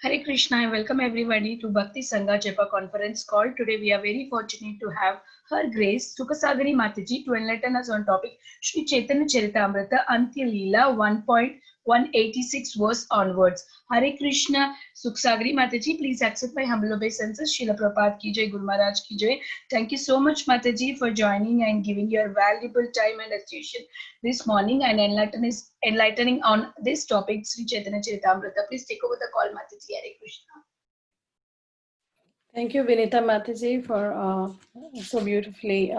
Hare Krishna, I welcome everybody to Bhakti Sangha Japa conference call. Today we are very fortunate to have Her Grace Sukha Sagari Mataji to enlighten us on topic Sri Chaitanya Charitamrita Antya Lila 1.186 verse onwards. Hare Krishna, Sukha Sagari Mataji, please accept my humble obeisances. Srila Prabhupada ki jai, Guru Maharaj ki jai. Thank you so much Mataji for joining and giving your valuable time and attention this morning and enlightening on this topic, Sri Chaitanya Charitamrita. Please take over the call, Mataji. Hare Krishna. Thank you, Vinita Mataji, for so beautifully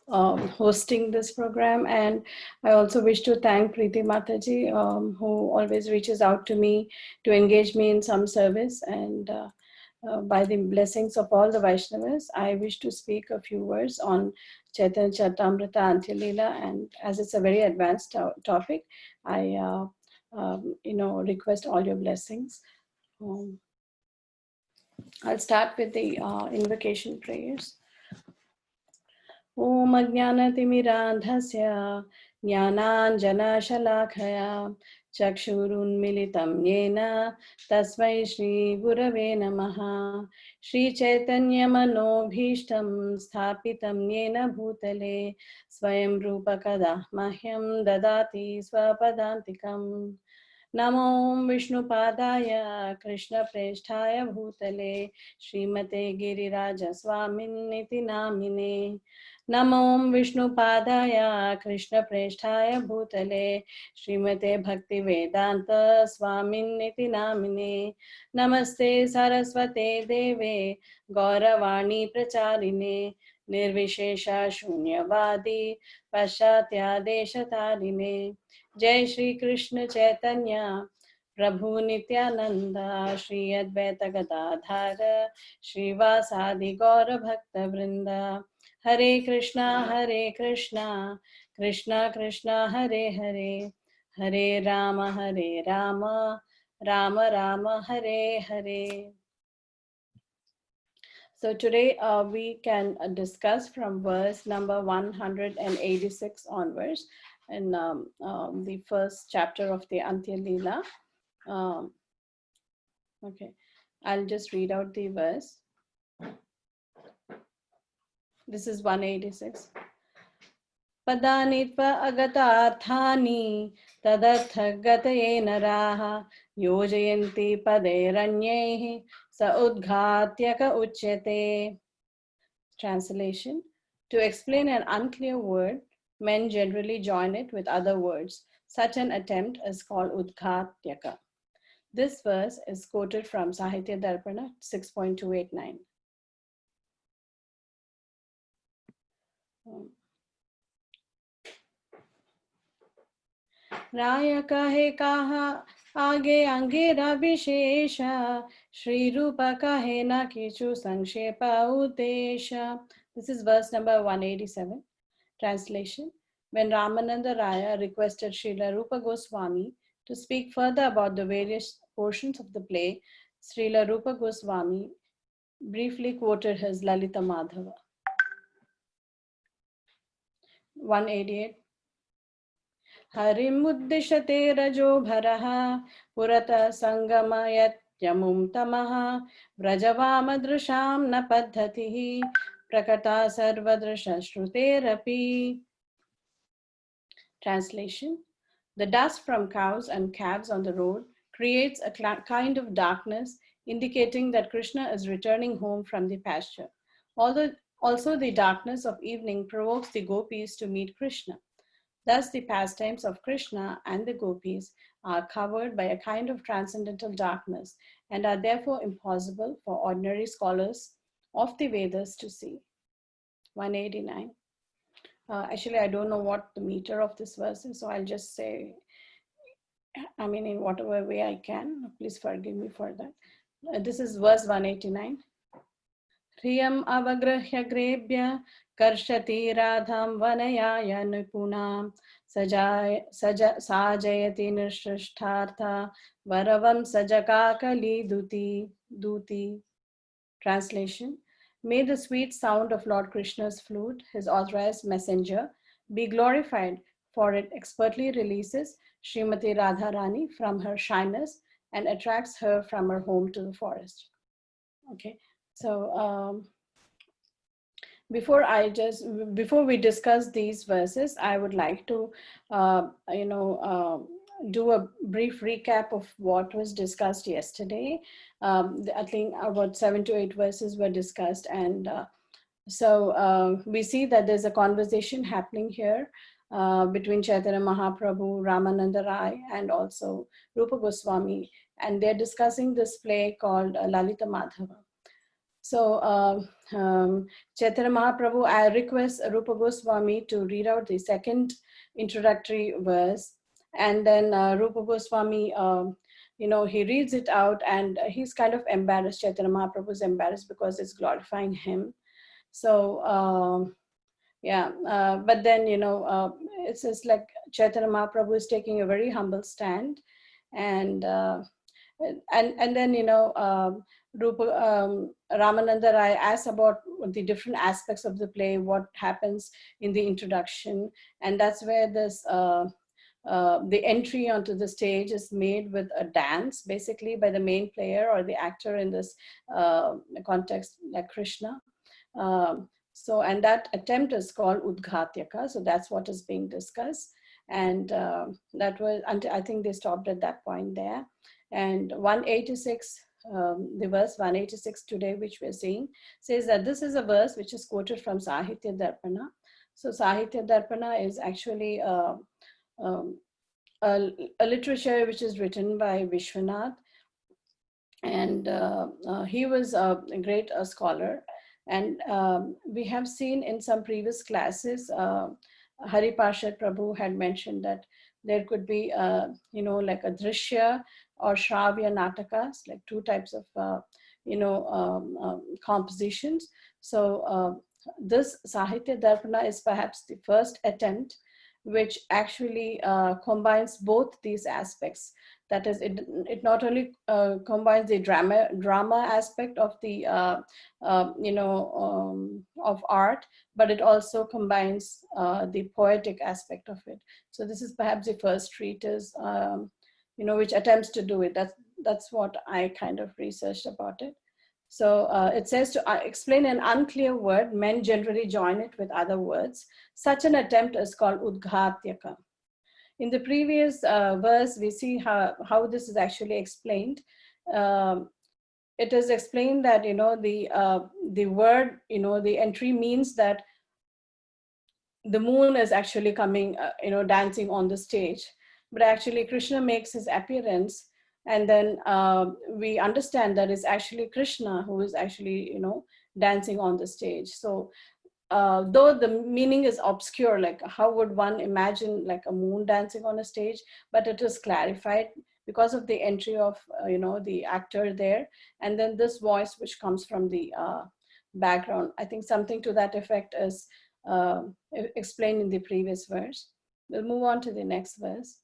hosting this program. And I also wish to thank Preeti Mataji, who always reaches out to me to engage me in some service. And by the blessings of all the Vaishnavas, I wish to speak a few words on Chaitanya Charitamrita Antya Lila. And as it's a very advanced topic, I request all your blessings. I'll start with the invocation prayers. Om Ajnanatimirandhasya Jnananjanashalakaya Chakshurunmilitam Yena Tasmai Shri Gurave Namaha Shri Chaitanya Manobhishtam Sthapitam Yena Bhutale Swayam Rupa Kada Mahyam Dadati Swapadantikam Namo Vishnupadaya Krishna Preshthaya Bhutale Srimate Giriraja Swaminiti Namine Namo Vishnupadaya Krishna Preshthaya Bhutale Srimate Bhakti Vedanta Swaminiti Namine Namaste Saraswate Deve Gauravani Pracharine Nirvishesha Shunyavadi Paschatya Deshatarine Jai Shri Krishna Chaitanya Prabhu Nityananda Shri Advaita Gadadhara Shri Vasadi Gaura Bhakta Vrinda Hare Krishna Krishna Krishna Hare Hare Hare Rama Rama Rama Hare Hare. So today we can discuss from verse number 186 onwards in the first chapter of the Antya Lila. Okay, I'll just read out the verse. This is 186. Padani tva agatarthani tadartha gataye naraha yojayanti paderanyehi sa udghatyaka uchyate. Translation: to explain an unclear word, men generally join it with other words. Such an attempt is called udghatyaka. This verse is quoted from Sahitya Darpana 6.289. Raya kahe kaha age angira vishesha Shri Rupa kahe na kichu sangshepa udesha. This is verse number 187. Translation: when Ramananda Raya requested Srila Rupa Goswami to speak further about the various portions of the play, Srila Rupa Goswami briefly quoted his Lalita Madhava. 188. Harimuddishate rajo bharaha purata sangamayat yamum tamaha vrajavamadrusham na paddhatihi prakata sarvadrisha shruterapi. Translation: the dust from cows and calves on the road creates a kind of darkness, indicating that Krishna is returning home from the pasture. Also, the darkness of evening provokes the gopis to meet Krishna. Thus, the pastimes of Krishna and the gopis are covered by a kind of transcendental darkness and are therefore impossible for ordinary scholars of the Vedas to see. 189. Actually, I don't know what the meter of this verse is, so I'll just say, in whatever way I can. Please forgive me for that. This is verse 189. Hriyam avagrahya grebhya karshati radham vanayaya nipunam sajayati nishrishthartha varavam sajakakali duti. Translation: may the sweet sound of Lord Krishna's flute, his authorized messenger, be glorified, for it expertly releases Srimati Radharani from her shyness and attracts her from her home to the forest. Okay, so before we discuss these verses, I would like to do a brief recap of what was discussed yesterday. I think about 7 to 8 verses were discussed, and so we see that there's a conversation happening here between Chaitanya Mahaprabhu, Ramananda Rai, and also Rupa Goswami, and they're discussing this play called Lalita Madhava. So Chaitanya Mahaprabhu, I request Rupa Goswami to read out the second introductory verse, and then Rupa Goswami, he reads it out, and he's kind of embarrassed. Chaitanya Mahaprabhu is embarrassed because it's glorifying him. So but then it's just like Chaitanya Mahaprabhu is taking a very humble stand, and then Ramananda Rai asks about the different aspects of the play, what happens in the introduction, and that's where this the entry onto the stage is made with a dance, basically by the main player or the actor in this context, like Krishna. And that attempt is called Udghatyaka. So that's what is being discussed. And that was, I think they stopped at that point there. And 186, the verse 186 today, which we're seeing, says that this is a verse which is quoted from Sahitya Darpana. So Sahitya Darpana is actually a literature which is written by Vishwanath. And he was a great scholar. And we have seen in some previous classes, Hari Parshad Prabhu had mentioned that there could be, like a Drishya or Shravya Natakas, like two types of, compositions. So this Sahitya Darpana is perhaps the first attempt which actually combines both these aspects. That is, it not only combines the drama aspect of the of art, but it also combines the poetic aspect of it. So this is perhaps the first treatise, which attempts to do it. That's what I kind of researched about it. So it says to explain an unclear word, men generally join it with other words. Such an attempt is called Udghatyaka. In the previous verse, we see how this is actually explained. It is explained that, the word, the entry means that the moon is actually coming, dancing on the stage. But actually Krishna makes his appearance, and then we understand that it's actually Krishna who is actually, dancing on the stage. So though the meaning is obscure, like how would one imagine like a moon dancing on a stage, but it is clarified because of the entry of, the actor there. And then this voice which comes from the background. I think something to that effect is explained in the previous verse. We'll move on to the next verse.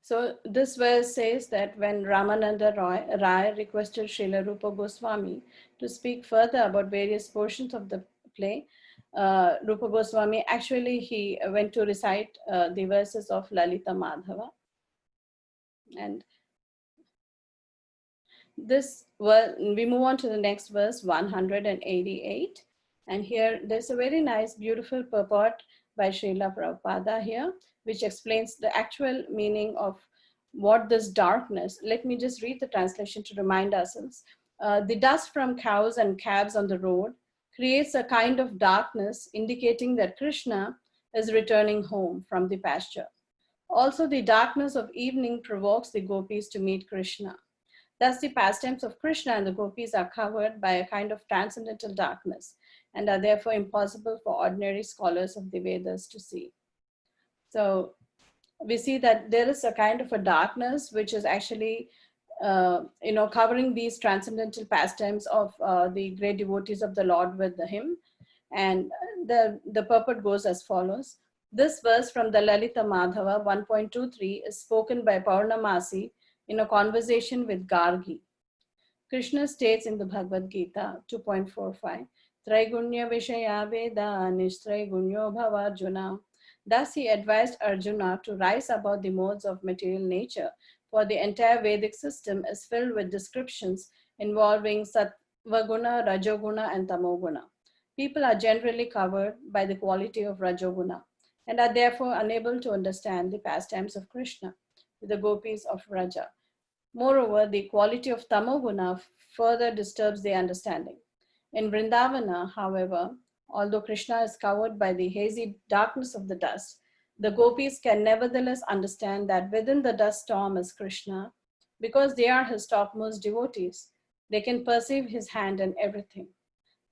So this verse says that when Ramananda Rai requested Srila Rupa Goswami to speak further about various portions of the play, Rupa Goswami actually, he went to recite the verses of Lalita Madhava. And we move on to the next verse, 188. And here there's a very nice, beautiful purport by Srila Prabhupada here, which explains the actual meaning of what this darkness. Let me just read the translation to remind ourselves. The dust from cows and calves on the road creates a kind of darkness indicating that Krishna is returning home from the pasture. Also, the darkness of evening provokes the gopis to meet Krishna. Thus, the pastimes of Krishna and the gopis are covered by a kind of transcendental darkness and are therefore impossible for ordinary scholars of the Vedas to see. So we see that there is a kind of a darkness which is actually, covering these transcendental pastimes of the great devotees of the Lord with him. And the purport goes as follows. This verse from the Lalita Madhava 1.23 is spoken by Paurnamasi in a conversation with Gargi. Krishna states in the Bhagavad Gita 2.45, Traigunya Vishaya Veda Nishtraigunya Bhavarjuna Dasi advised Arjuna to rise above the modes of material nature, for the entire Vedic system is filled with descriptions involving Sattvaguna, Rajoguna, and Tamoguna. People are generally covered by the quality of Rajoguna and are therefore unable to understand the pastimes of Krishna, the gopis of Raja. Moreover, the quality of Tamoguna further disturbs their understanding. In Vrindavana, however, although Krishna is covered by the hazy darkness of the dust, the gopis can nevertheless understand that within the dust storm is Krishna. Because they are his topmost devotees, they can perceive his hand in everything.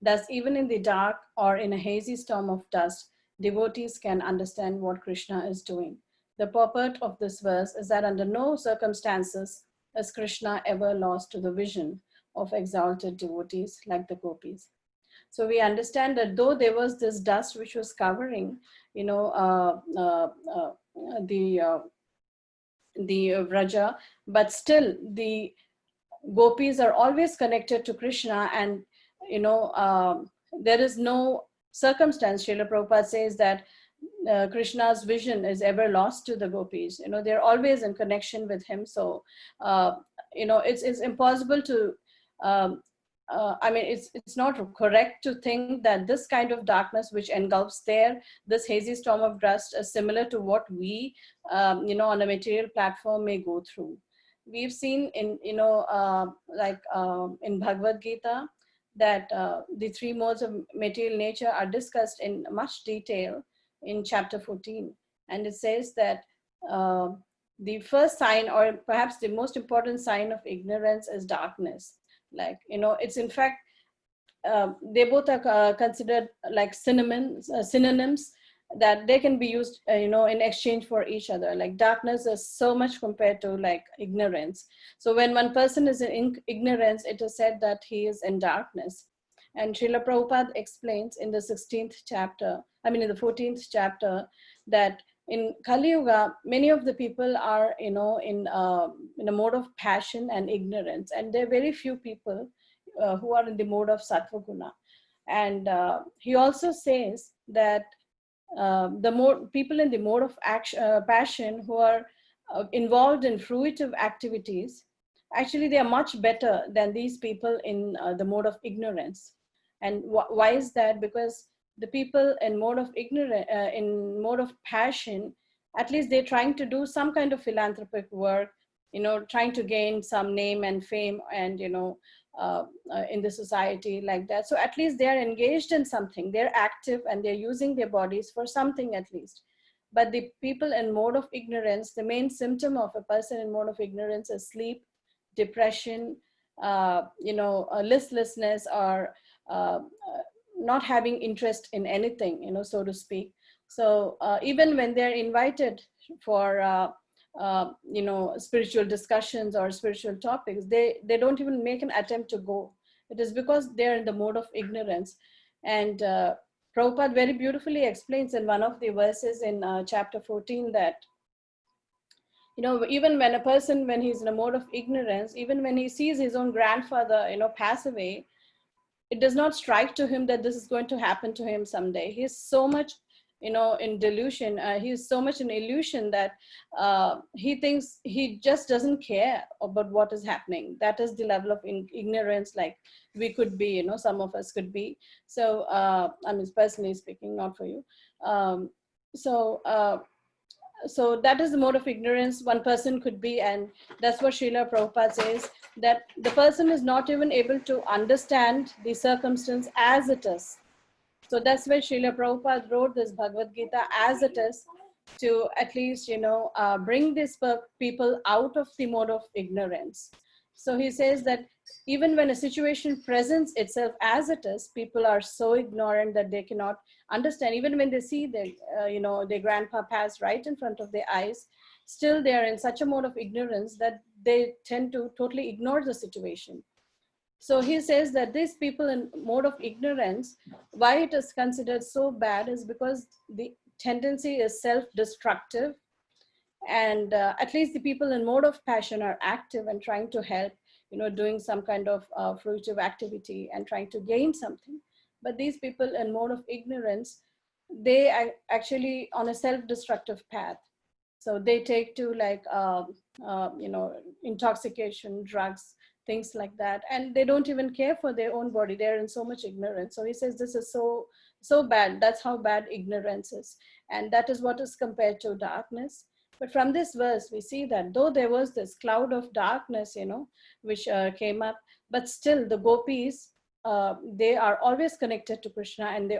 Thus, even in the dark or in a hazy storm of dust, devotees can understand what Krishna is doing. The purport of this verse is that under no circumstances is Krishna ever lost to the vision of exalted devotees like the gopis. So we understand that though there was this dust which was covering, you know, the Vraja, but still the gopis are always connected to Krishna, and there is no circumstance. Srila Prabhupada says that Krishna's vision is ever lost to the gopis. They're always in connection with him. So it's impossible to it's not correct to think that this kind of darkness which engulfs this hazy storm of dust is similar to what we on a material platform may go through. We've seen in in Bhagavad Gita that the three modes of material nature are discussed in much detail in chapter 14, and it says that the first sign, or perhaps the most important sign of ignorance, is darkness. It's in fact they both are considered like synonyms that they can be used in exchange for each other. Like darkness is so much compared to like ignorance. So when one person is in ignorance, it is said that he is in darkness. And Srila Prabhupada explains in the 16th chapter, in the 14th chapter, that in Kali Yuga, many of the people are, in a mode of passion and ignorance. And there are very few people who are in the mode of Sattva Guna. And he also says that the more people in the mode of passion who are involved in fruitive activities, actually they are much better than these people in the mode of ignorance. And why is that? Because the people in mode of mode of passion, at least they're trying to do some kind of philanthropic work, trying to gain some name and fame, and in the society like that. So at least they're engaged in something, they're active, and they're using their bodies for something at least. But the people in mode of ignorance, the main symptom of a person in mode of ignorance is sleep, depression, listlessness, or not having interest in anything, so to speak. So even when they're invited for spiritual discussions or spiritual topics, they don't even make an attempt to go. It is because they're in the mode of ignorance. And Prabhupada very beautifully explains in one of the verses in chapter 14 that even when a person, when he's in a mode of ignorance, even when he sees his own grandfather pass away, it does not strike to him that this is going to happen to him someday. He's so much in delusion, he is so much in illusion that he thinks, he just doesn't care about what is happening. That is the level of ignorance like we could be, some of us could be. So personally speaking, not for you. So that is the mode of ignorance one person could be. And that's what Srila Prabhupada says, that the person is not even able to understand the circumstance as it is. So that's why Srila Prabhupada wrote this Bhagavad Gita as it is, to at least, bring these people out of the mode of ignorance. So he says that even when a situation presents itself as it is, people are so ignorant that they cannot understand. Even when they see their grandpa pass right in front of their eyes, still they are in such a mode of ignorance that they tend to totally ignore the situation. So he says that these people in mode of ignorance, why it is considered so bad is because the tendency is self-destructive. And at least the people in mode of passion are active and trying to help, doing some kind of fruitive activity and trying to gain something. But these people in mode of ignorance, they actually on a self-destructive path. So they take to like, intoxication, drugs, things like that. And they don't even care for their own body. They're in so much ignorance. So he says this is so bad. That's how bad ignorance is. And that is what is compared to darkness. But from this verse, we see that though there was this cloud of darkness, which came up, but still the gopis, they are always connected to Krishna, and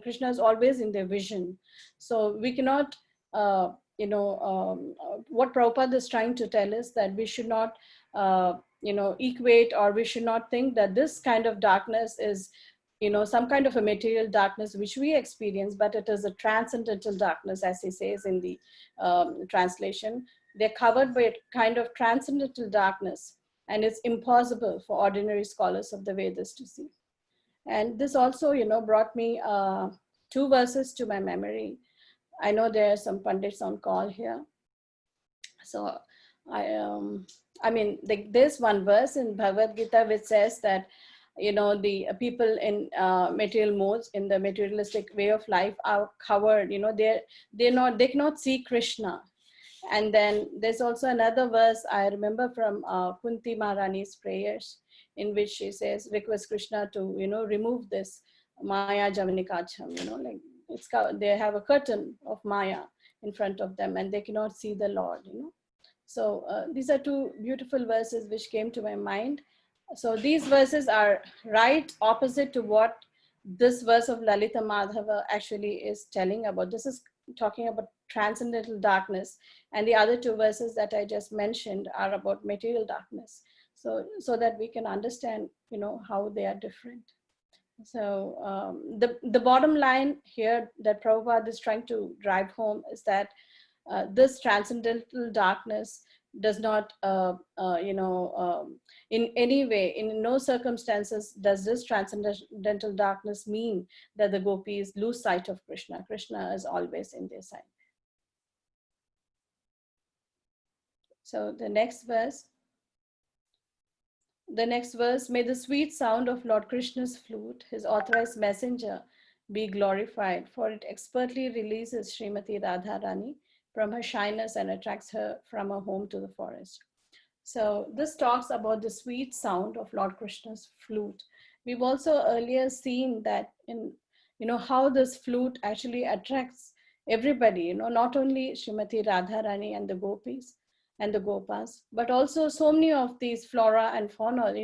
Krishna is always in their vision. So we cannot, what Prabhupada is trying to tell us, that we should not, equate, or we should not think that this kind of darkness is, some kind of a material darkness which we experience, but it is a transcendental darkness, as he says in the translation. They're covered by a kind of transcendental darkness, and it's impossible for ordinary scholars of the Vedas to see. And this also, brought me two verses to my memory. I know there are some pandits on call here. So there's one verse in Bhagavad Gita which says that, the people in material modes, in the materialistic way of life, are covered, they cannot see Krishna. And then there's also another verse I remember from Kunti Maharani's prayers, in which she says, request Krishna to, remove this Maya Javanikacham, like they have a curtain of Maya in front of them, and they cannot see the Lord, So these are two beautiful verses which came to my mind. So these verses are right opposite to what this verse of Lalita Madhava actually is telling about. This is talking about transcendental darkness, and the other two verses that I just mentioned are about material darkness. So that we can understand, how they are different. So the bottom line here that Prabhupada is trying to drive home is that this transcendental darkness does not, in any way, in no circumstances does this transcendental darkness mean that the gopis lose sight of Krishna. Krishna is always in their sight. So the next verse, may the sweet sound of Lord Krishna's flute, his authorized messenger, be glorified, for it expertly releases Srimati Radharani from her shyness and attracts her from her home to the forest. So this talks about the sweet sound of Lord Krishna's flute. We've also earlier seen that in, how this flute actually attracts everybody, not only Srimati Radharani and the gopis and the gopas, but also so many of these flora and fauna,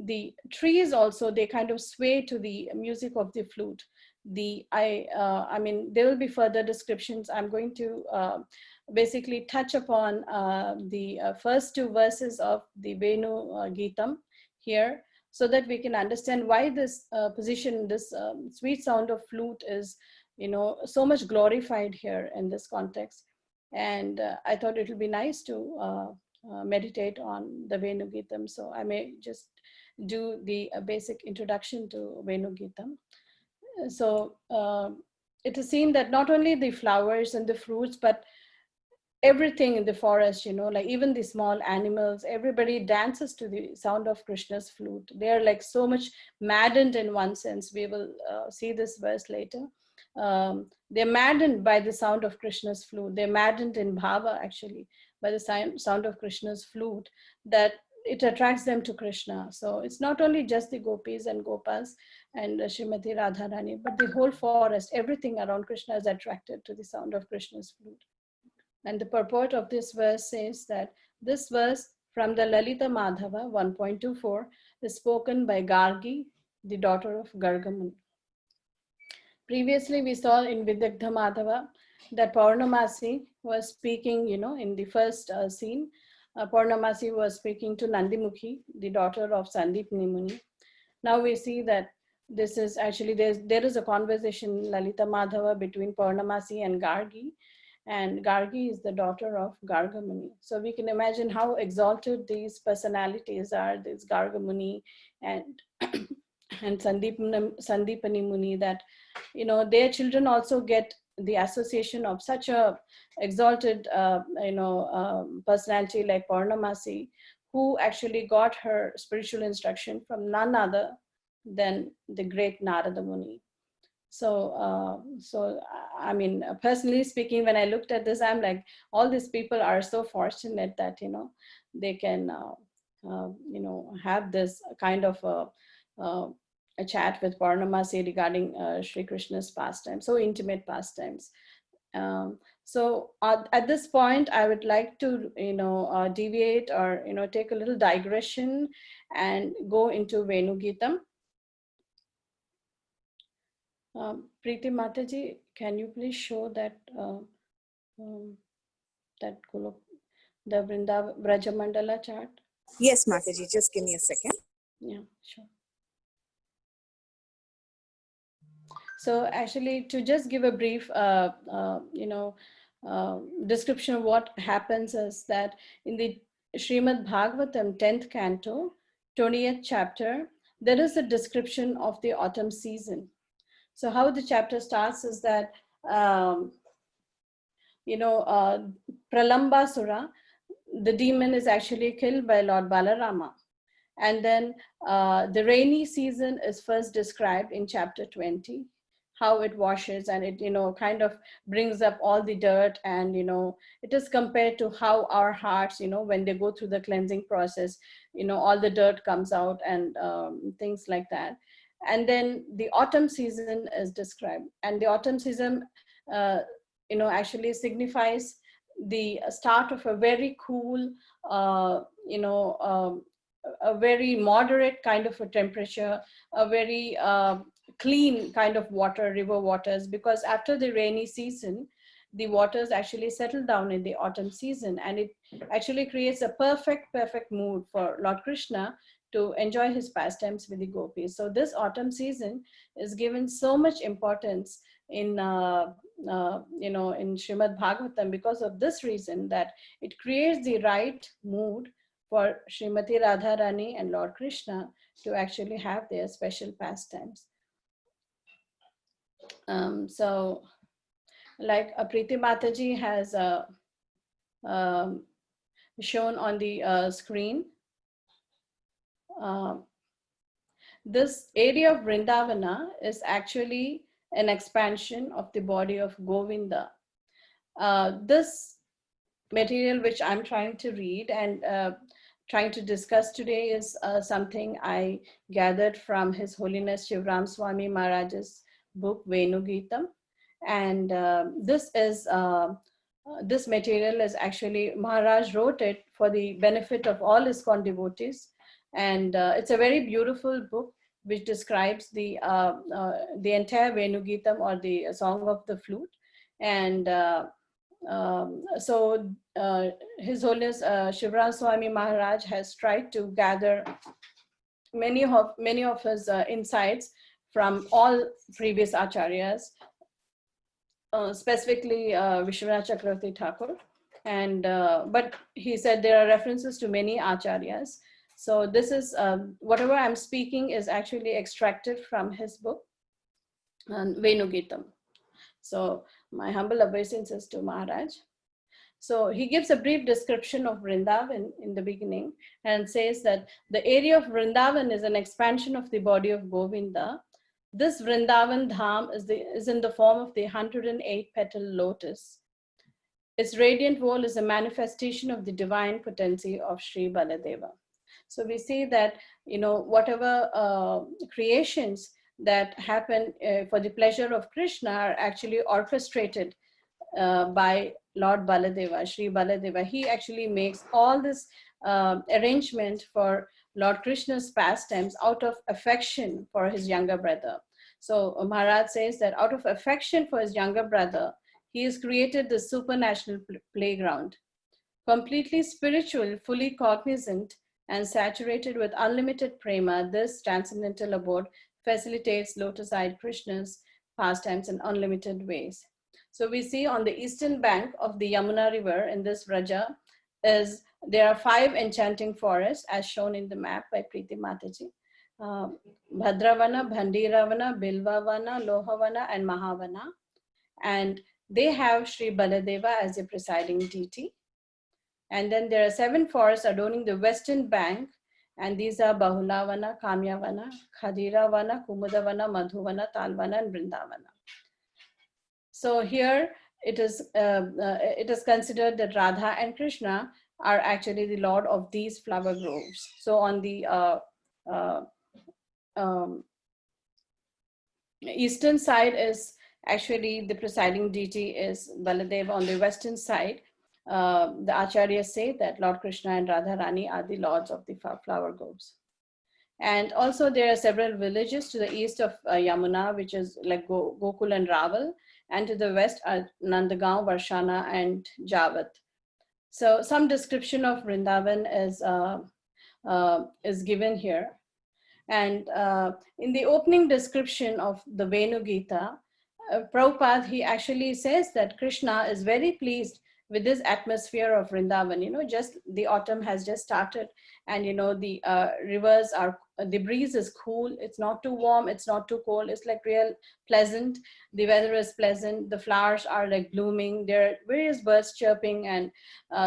the trees also, they kind of sway to the music of the flute. There will be further descriptions. I'm going to basically touch upon the first two verses of the Venu Geetam here, so that we can understand why this position, this sweet sound of flute is, so much glorified here in this context. And I thought it would be nice to meditate on the Venu Geetam. So I may just do the basic introduction to Venu Geetam. So it is seen that not only the flowers and the fruits, but everything in the forest, like even the small animals, everybody dances to the sound of Krishna's flute. They're like so much maddened in one sense. We will see this verse later. They're maddened by the sound of Krishna's flute. They're maddened in bhava, actually, by the sound of Krishna's flute, that it attracts them to Krishna. So it's not only just the gopis and gopas and Srimati Radharani, but the whole forest, everything around Krishna is attracted to the sound of Krishna's flute. And the purport of this verse says that this verse from the Lalita Madhava 1.24 is spoken by Gargi, the daughter of Gargamuni. Previously, we saw in Vidagdha Madhava that Purnamasi was speaking, in the first scene. Purnamasi was speaking to Nandimukhi, the daughter of Sandipani Muni. Now we see that this is actually, there is a conversation, Lalita Madhava, between Purnamasi and Gargi. And Gargi is the daughter of Gargamuni. So we can imagine how exalted these personalities are, this Gargamuni and and Sandipani Muni, that their children also get the association of such a exalted personality like Purnamasi, who actually got her spiritual instruction from none other than the great Narada Muni. So I mean, personally speaking, when I looked at this, I'm like, all these people are so fortunate that they can have this kind of a chat with Purnamasi regarding Sri Krishna's pastimes, so intimate pastimes. So at this point, I would like to deviate or take a little digression and go into Venugeetam. Preeti Mataji, can you please show that the Brajamandala chart? Yes, Mataji, just give me a second. Yeah, sure. So actually, to just give a brief, description of what happens is that in the Srimad Bhagavatam 10th canto, 20th chapter, there is a description of the autumn season. So how the chapter starts is that, Pralambasura, the demon, is actually killed by Lord Balarama. And then the rainy season is first described in chapter 20, how it washes and it, kind of brings up all the dirt, and, it is compared to how our hearts, when they go through the cleansing process, all the dirt comes out and things like that. And then the autumn season is described, and the autumn season, actually signifies the start of a very cool, a very moderate kind of a temperature, a very clean kind of water, river waters, because after the rainy season, the waters actually settle down in the autumn season, and it actually creates a perfect mood for Lord Krishna to enjoy his pastimes with the gopis. So this autumn season is given so much importance in Srimad Bhagavatam because of this reason, that it creates the right mood for Srimati Radharani and Lord Krishna to actually have their special pastimes. So like Preeti Mataji has shown on the screen, this area of Vrindavana is actually an expansion of the body of Govinda. This material which I'm trying to read and trying to discuss today is something I gathered from His Holiness Shivram Swami Maharaj's book Venugeetam. And this material is actually, Maharaj wrote it for the benefit of all ISKCON devotees. And it's a very beautiful book which describes the entire Venugeetam, or the Song of the Flute. And so His Holiness Shivram Swami Maharaj has tried to gather many of his insights from all previous acharyas, specifically Vishwanath Chakravarti Thakur. And but he said there are references to many acharyas. So this is whatever I'm speaking is actually extracted from his book Venugeetam. So my humble obeisances to Maharaj. So he gives a brief description of Vrindavan in the beginning and says that the area of Vrindavan is an expansion of the body of Govinda. This Vrindavan Dham is in the form of the 108 petal lotus. Its radiant wall is a manifestation of the divine potency of Sri Baladeva. So we see that, whatever creations that happen for the pleasure of Krishna are actually orchestrated by Lord Baladeva, Sri Baladeva. He actually makes all this arrangement for Lord Krishna's pastimes out of affection for his younger brother. So Maharaj says that out of affection for his younger brother, he has created the supranational playground. Completely spiritual, fully cognizant, and saturated with unlimited prema, this transcendental abode facilitates lotus-eyed Krishna's pastimes in unlimited ways. So we see on the eastern bank of the Yamuna river in this Vraja there are 5 enchanting forests as shown in the map by Preeti Mataji. Bhadravana, Bhandiravana, Bilvavana, Lohavana, and Mahavana. And they have Sri Baladeva as a presiding deity. And then there are 7 forests adorning the western bank, And these are Bahulavana, Kamyavana, Khadiravana, Kumudavana, Madhuvana, Talvana, and Vrindavana. So here it is considered that Radha and Krishna are actually the lord of these flower groves. So on the eastern side is actually the presiding deity is Baladeva. On the western side, the Acharyas say that Lord Krishna and Radha Rani are the lords of the flower groves. And also there are several villages to the east of Yamuna, which is like Gokul and Raval, and to the west are Nandagaon, Varshana, and Javat. So some description of Vrindavan is given here. And in the opening description of the Venu Gita, Prabhupada, he actually says that Krishna is very pleased with this atmosphere of Vrindavan. You know, just the autumn has just started, and you know the rivers are, the breeze is cool. It's not too warm, it's not too cold. It's like real pleasant. The weather is pleasant. The flowers are like blooming. There are various birds chirping and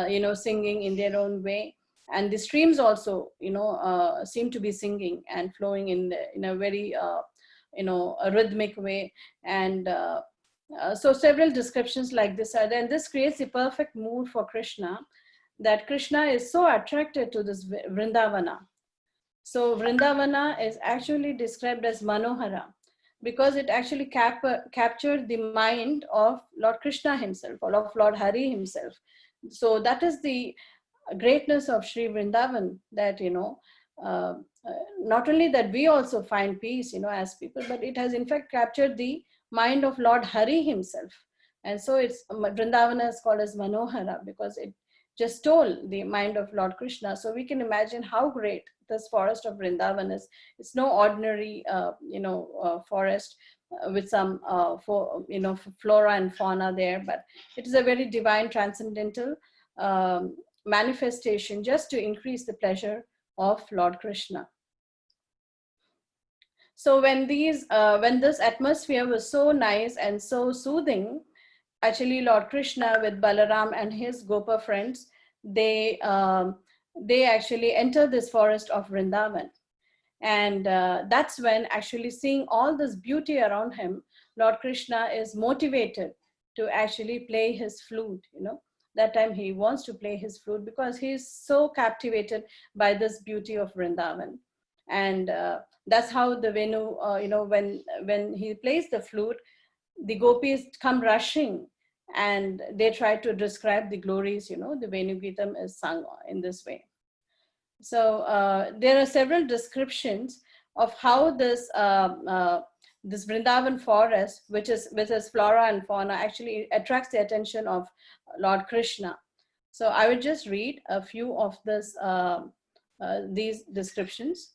you know, singing in their own way. And the streams also, you know, seem to be singing and flowing in a very you know, a rhythmic way. And so several descriptions like this are there, and this creates the perfect mood for Krishna, that Krishna is so attracted to this Vrindavana. So Vrindavana is actually described as Manohara because it actually captured the mind of Lord Krishna himself, or of Lord Hari himself. So that is the greatness of Sri Vrindavan, that, you know, not only that we also find peace, you know, as people, but it has in fact captured the mind of Lord Hari himself. And so it's Vrindavana is called as Manohara because it just stole the mind of Lord Krishna. So we can imagine how great this forest of Vrindavan is. It's no ordinary, you know, forest with some, you know, flora and fauna there, but it is a very divine, transcendental manifestation just to increase the pleasure of Lord Krishna. So when this atmosphere was so nice and so soothing, actually Lord Krishna with Balaram and his Gopa friends, they actually enter this forest of Vrindavan. And that's when, actually seeing all this beauty around him, Lord Krishna is motivated to actually play his flute. You know, that time he wants to play his flute because he's so captivated by this beauty of Vrindavan. And that's how the Venu, you know, when he plays the flute, the gopis come rushing and they try to describe the glories. You know, the Venu Gitam is sung in this way. So there are several descriptions of how this this Vrindavan forest, which is flora and fauna, actually attracts the attention of Lord Krishna. So I will just read a few of these descriptions.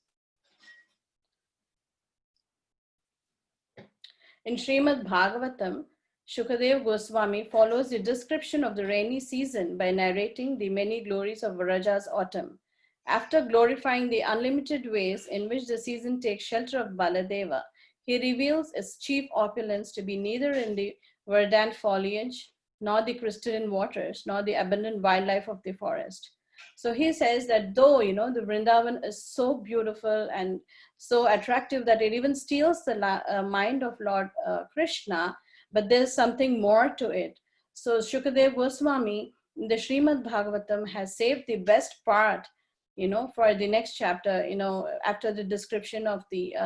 In Srimad Bhagavatam, Shukadev Goswami follows the description of the rainy season by narrating the many glories of Vraja's autumn. After glorifying the unlimited ways in which the season takes shelter of Baladeva, he reveals its chief opulence to be neither in the verdant foliage, nor the crystalline waters, nor the abundant wildlife of the forest. So he says that though, you know, the Vrindavan is so beautiful and so attractive that it even steals the mind of Lord Krishna, but there's something more to it. So Shukadev Goswami in the Srimad Bhagavatam has saved the best part, you know, for the next chapter. You know, after the description of the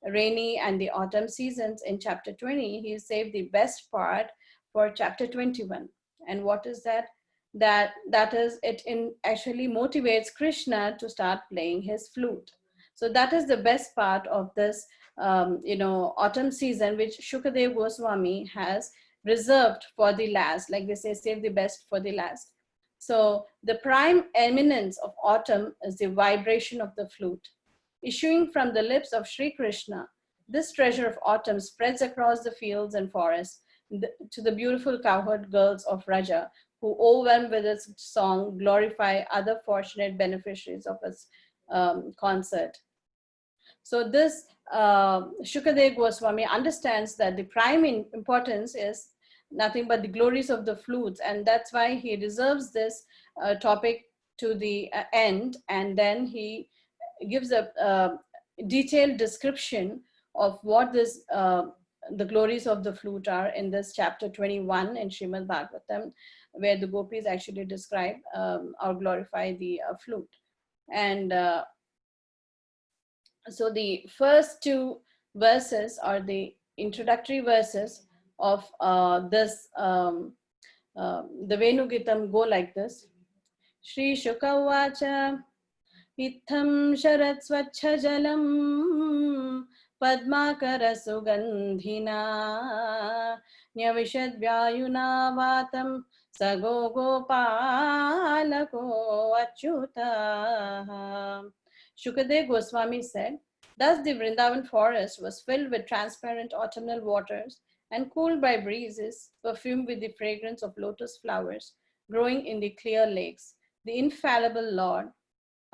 rainy and the autumn seasons in chapter 20, he saved the best part for chapter 21. And what is that? That is, it actually motivates Krishna to start playing his flute. So that is the best part of this, you know, autumn season, which Shukadev Goswami has reserved for the last. Like they say, save the best for the last. So the prime eminence of autumn is the vibration of the flute. Issuing from the lips of Sri Krishna, this treasure of autumn spreads across the fields and forests to the beautiful cowherd girls of Raja, who, overwhelmed with its song, glorify other fortunate beneficiaries of its concert. So this Shukadev Goswami understands that the prime importance is nothing but the glories of the flutes, and that's why he reserves this topic to the end, and then he gives a detailed description of what this the glories of the flute are in this chapter 21 in Srimad Bhagavatam, where the gopis actually describe or glorify the flute. And so the first two verses are the introductory verses of this the Venugitam go like this. Shri Sukha Vacha Itham Sharat Swachha Jalam Padmakara Sugandhina Nyavishad Vyayuna Vatam Sago Gopalako Achyuta. Shukadev Goswami said, thus the Vrindavan forest was filled with transparent autumnal waters and cooled by breezes, perfumed with the fragrance of lotus flowers growing in the clear lakes. The infallible Lord,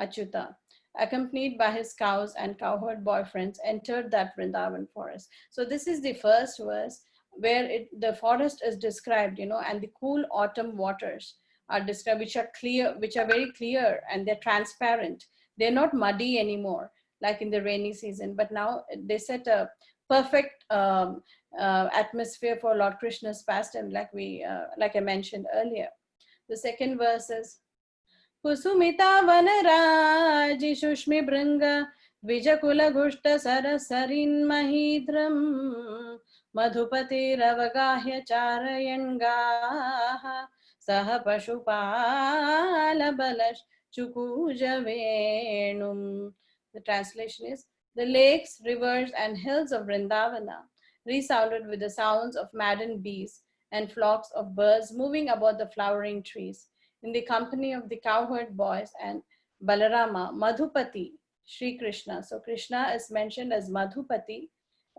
Achyuta, accompanied by his cows and cowherd boyfriends, entered that Vrindavan forest. So this is the first verse where the forest is described, and the cool autumn waters are described, which are clear, which are very clear, and they're transparent. They're not muddy anymore, like in the rainy season, but now they set a perfect atmosphere for Lord Krishna's pastime, like I mentioned earlier. The second verse is Kusumita Vanaraji Shushmi Bringa Vijakula Gushta Sarasarin Mahidram Madhupati Ravagahya Charayangaha Saha Pashupala Balash Chukuja Venum. The translation is, the lakes, rivers, and hills of Vrindavana resounded with the sounds of maddened bees and flocks of birds moving about the flowering trees. In the company of the cowherd boys and Balarama, Madhupati, Sri Krishna, so Krishna is mentioned as Madhupati,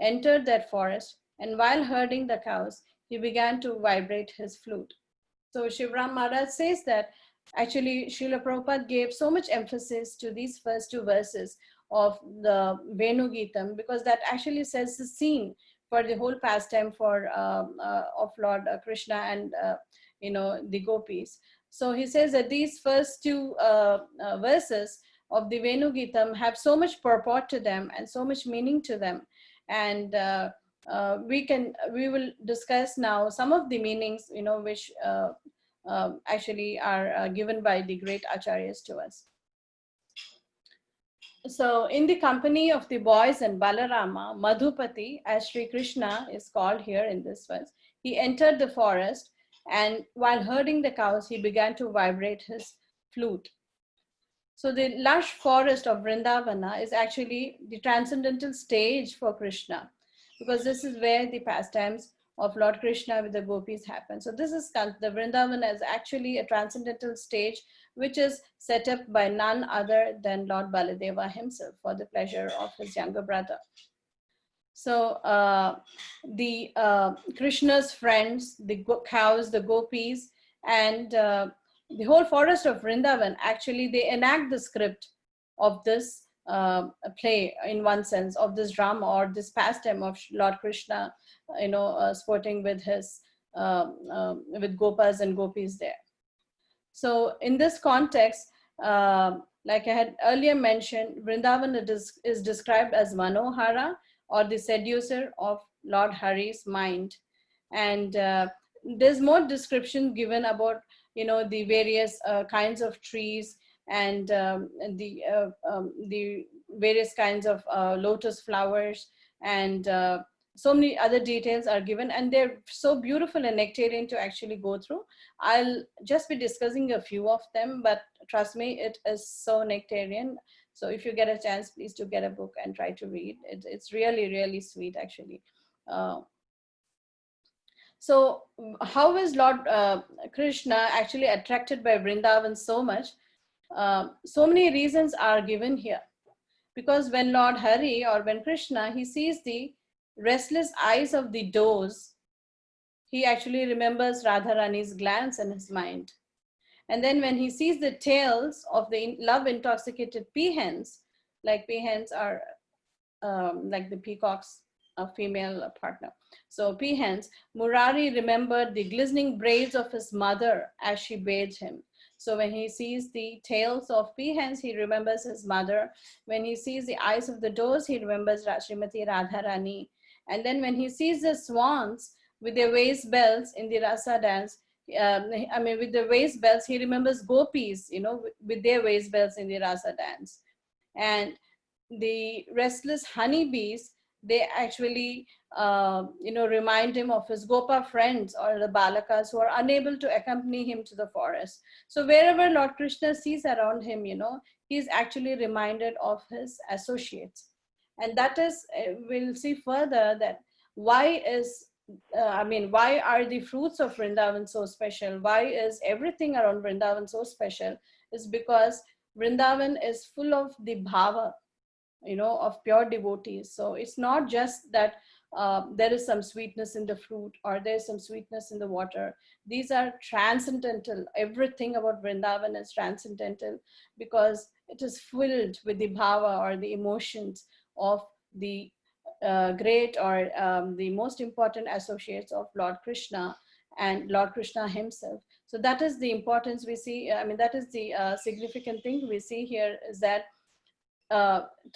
entered that forest, and while herding the cows, he began to vibrate his flute. So Shivram Maharaj says that actually Srila Prabhupada gave so much emphasis to these first two verses of the Venugitam, because that actually sets the scene for the whole pastime of Lord Krishna and the gopis. So he says that these first two verses of the Venugitam have so much purport to them and so much meaning to them, and we will discuss now some of the meanings which actually are given by the great acharyas to us. So in the company of the boys and Balarama, Madhupati, as Sri Krishna is called here in this verse, he entered the forest, and while herding the cows, he began to vibrate his flute. So the lush forest of Vrindavana is actually the transcendental stage for Krishna, because this is where the pastimes of Lord Krishna with the gopis happen. So this is, the Vrindavana is actually a transcendental stage which is set up by none other than Lord Baladeva himself for the pleasure of his younger brother. So the Krishna's friends, the cows, the gopis, and the whole forest of Vrindavan, actually they enact the script of this play, in one sense, of this drama or this pastime of Lord Krishna, sporting with his with gopas and gopis there. So in this context, like I had earlier mentioned, Vrindavan is described as Manohara, or the seducer of Lord Hari's mind. And there's more description given about, the various kinds of trees and the various kinds of lotus flowers, and so many other details are given, and they're so beautiful and nectarian to actually go through. I'll just be discussing a few of them, but trust me, it is so nectarian. So if you get a chance, please do get a book and try to read. It's really, really sweet, actually. So how is Lord Krishna actually attracted by Vrindavan so much? So many reasons are given here. Because when Lord Hari, or when Krishna, he sees the restless eyes of the does, he actually remembers Radharani's glance in his mind. And then when he sees the tails of the love-intoxicated peahens, like peahens are like the peacock's female partner. So peahens, Murari remembered the glistening braids of his mother as she bathed him. So when he sees the tails of peahens, he remembers his mother. When he sees the eyes of the does, he remembers Srimati Radharani. And then when he sees the swans with their waist bells in the rasa dance, with the waist bells, he remembers gopis, with their waist bells in the rasa dance. And the restless honeybees, they actually, remind him of his Gopa friends or the Balakas who are unable to accompany him to the forest. So wherever Lord Krishna sees around him, he is actually reminded of his associates. And that is, we'll see further that why is, why are the fruits of Vrindavan so special? Why is everything around Vrindavan so special? Is because Vrindavan is full of the bhava, of pure devotees. So it's not just that there is some sweetness in the fruit or there's some sweetness in the water. These are transcendental. Everything about Vrindavan is transcendental because it is filled with the bhava or the emotions of the great or the most important associates of Lord Krishna and Lord Krishna himself. So that is the importance we see. That is the significant thing we see here, is that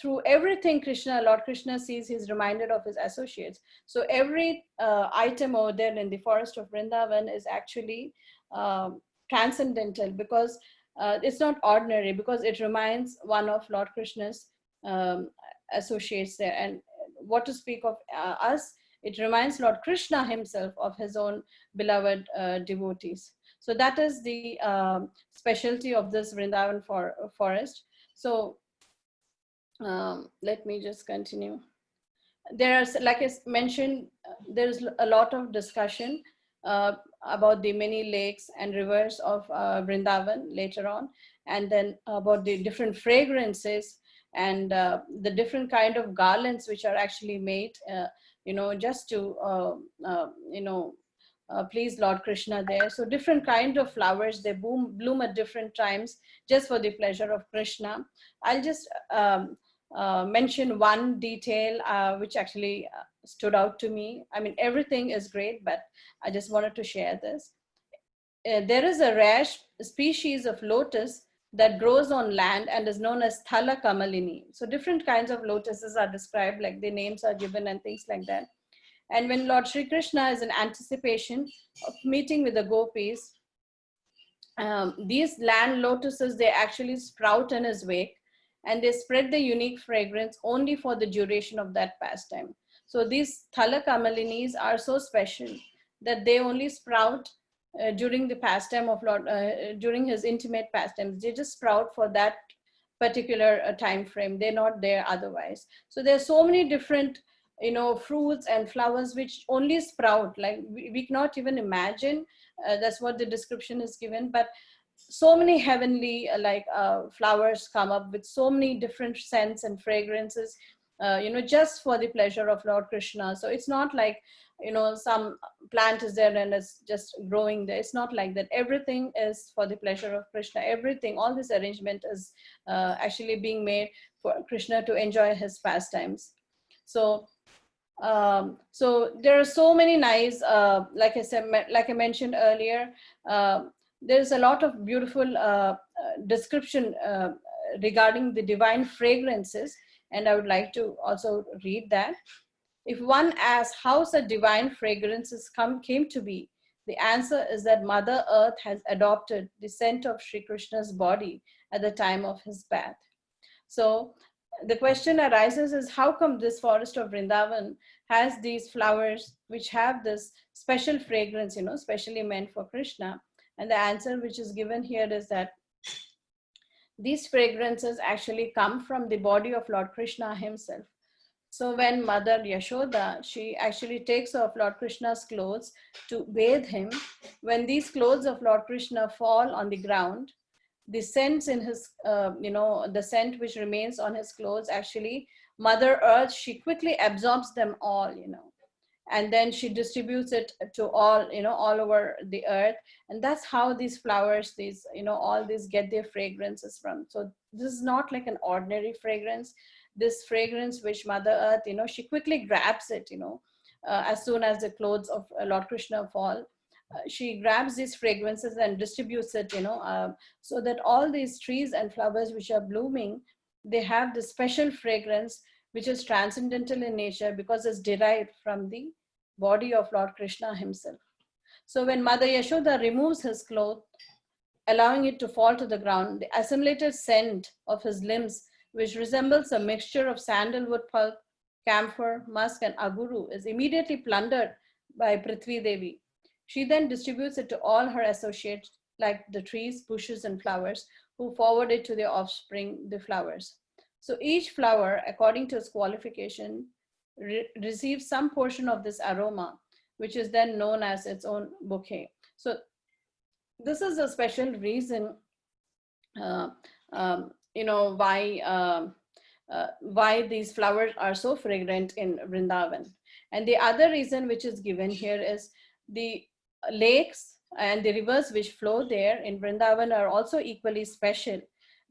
through everything Lord Krishna sees, he's reminded of his associates. So every item over there in the forest of Vrindavan is actually transcendental, because it's not ordinary, because it reminds one of Lord Krishna's associates there. And what to speak of us, it reminds Lord Krishna himself of his own beloved devotees. So that is the specialty of this Vrindavan forest. So let me just continue. There are, like I mentioned, there's a lot of discussion about the many lakes and rivers of Vrindavan later on, and then about the different fragrances and the different kind of garlands which are actually made, just to, please Lord Krishna there. So different kind of flowers, they bloom at different times just for the pleasure of Krishna. I'll just mention one detail which actually stood out to me. Everything is great, but I just wanted to share this. There is a rare species of lotus that grows on land and is known as Thala Kamalini. So different kinds of lotuses are described, like the names are given and things like that. And when Lord Shri Krishna is in anticipation of meeting with the gopis, these land lotuses, they actually sprout in his wake, and they spread the unique fragrance only for the duration of that pastime. So these Thala Kamalinis are so special that they only sprout during the pastime of Lord, during his intimate pastimes. They just sprout for that particular time frame. They're not there otherwise. So there's so many different, fruits and flowers which only sprout, like we cannot even imagine. That's what the description is given. But so many heavenly flowers come up with so many different scents and fragrances, just for the pleasure of Lord Krishna. So it's not like, some plant is there and it's just growing there. It's not like that. Everything is for the pleasure of Krishna. Everything, all this arrangement is actually being made for Krishna to enjoy his pastimes. So there are so many nice, like I mentioned earlier, there's a lot of beautiful description regarding the divine fragrances, and I would like to also read that. If one asks how such divine fragrances came to be, the answer is that Mother Earth has adopted the scent of Sri Krishna's body at the time of his bath. So the question arises is, how come this forest of Vrindavan has these flowers which have this special fragrance, specially meant for Krishna? And the answer which is given here is that these fragrances actually come from the body of Lord Krishna himself. So when Mother Yashoda, she actually takes off Lord Krishna's clothes to bathe him, when these clothes of Lord Krishna fall on the ground, the scents in his, the scent which remains on his clothes, actually, Mother Earth, she quickly absorbs them all, and then she distributes it to all, all over the earth. And that's how these flowers, these, all these get their fragrances from. So this is not like an ordinary fragrance. This fragrance which Mother Earth, she quickly grabs it, as soon as the clothes of Lord Krishna fall. she grabs these fragrances and distributes it, so that all these trees and flowers which are blooming, they have this special fragrance which is transcendental in nature because it's derived from the body of Lord Krishna himself. So when Mother Yashoda removes his cloth, allowing it to fall to the ground, the assimilated scent of his limbs, which resembles a mixture of sandalwood pulp, camphor, musk, and aguru, is immediately plundered by Prithvi Devi. She then distributes it to all her associates, like the trees, bushes, and flowers, who forward it to their offspring, the flowers. So each flower, according to its qualification, receives some portion of this aroma, which is then known as its own bouquet. So this is a special reason, why these flowers are so fragrant in Vrindavan. And the other reason which is given here is the lakes and the rivers which flow there in Vrindavan are also equally special,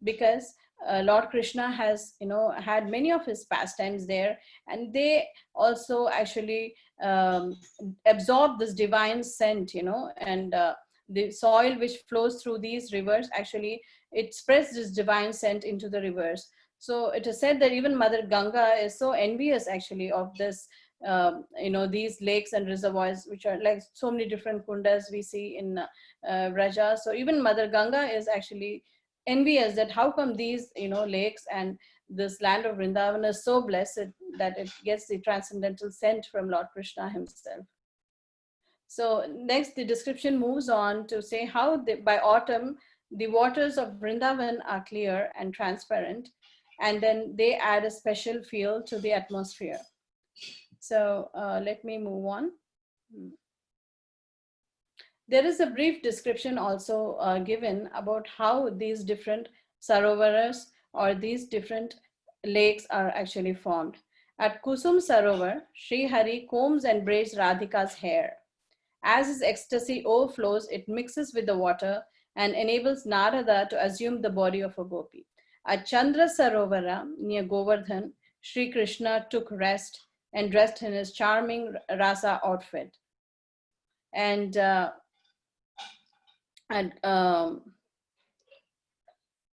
because Lord Krishna has, had many of his pastimes there, and they also actually absorb this divine scent, and the soil which flows through these rivers, actually, it spreads this divine scent into the rivers. So it is said that even Mother Ganga is so envious actually of this, these lakes and reservoirs, which are like so many different kundas we see in Raja. So even Mother Ganga is actually envious that how come these, lakes and this land of Vrindavan is so blessed that it gets the transcendental scent from Lord Krishna himself. So next, the description moves on to say how by autumn, the waters of Vrindavan are clear and transparent, and then they add a special feel to the atmosphere. So let me move on. There is a brief description also given about how these different sarovaras or these different lakes are actually formed. At Kusum Sarovar, Sri Hari combs and braids Radhika's hair. As his ecstasy overflows, it mixes with the water and enables Narada to assume the body of a gopi. At Chandra Sarovara, near Govardhan, Sri Krishna took rest and dressed in his charming rasa outfit. And yeah,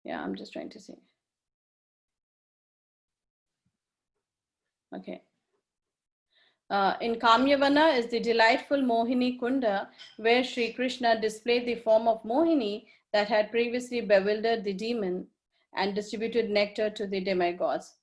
I'm just trying to see. Okay. In Kamyavana is the delightful Mohini Kunda, where Sri Krishna displayed the form of Mohini that had previously bewildered the demon and distributed nectar to the demigods.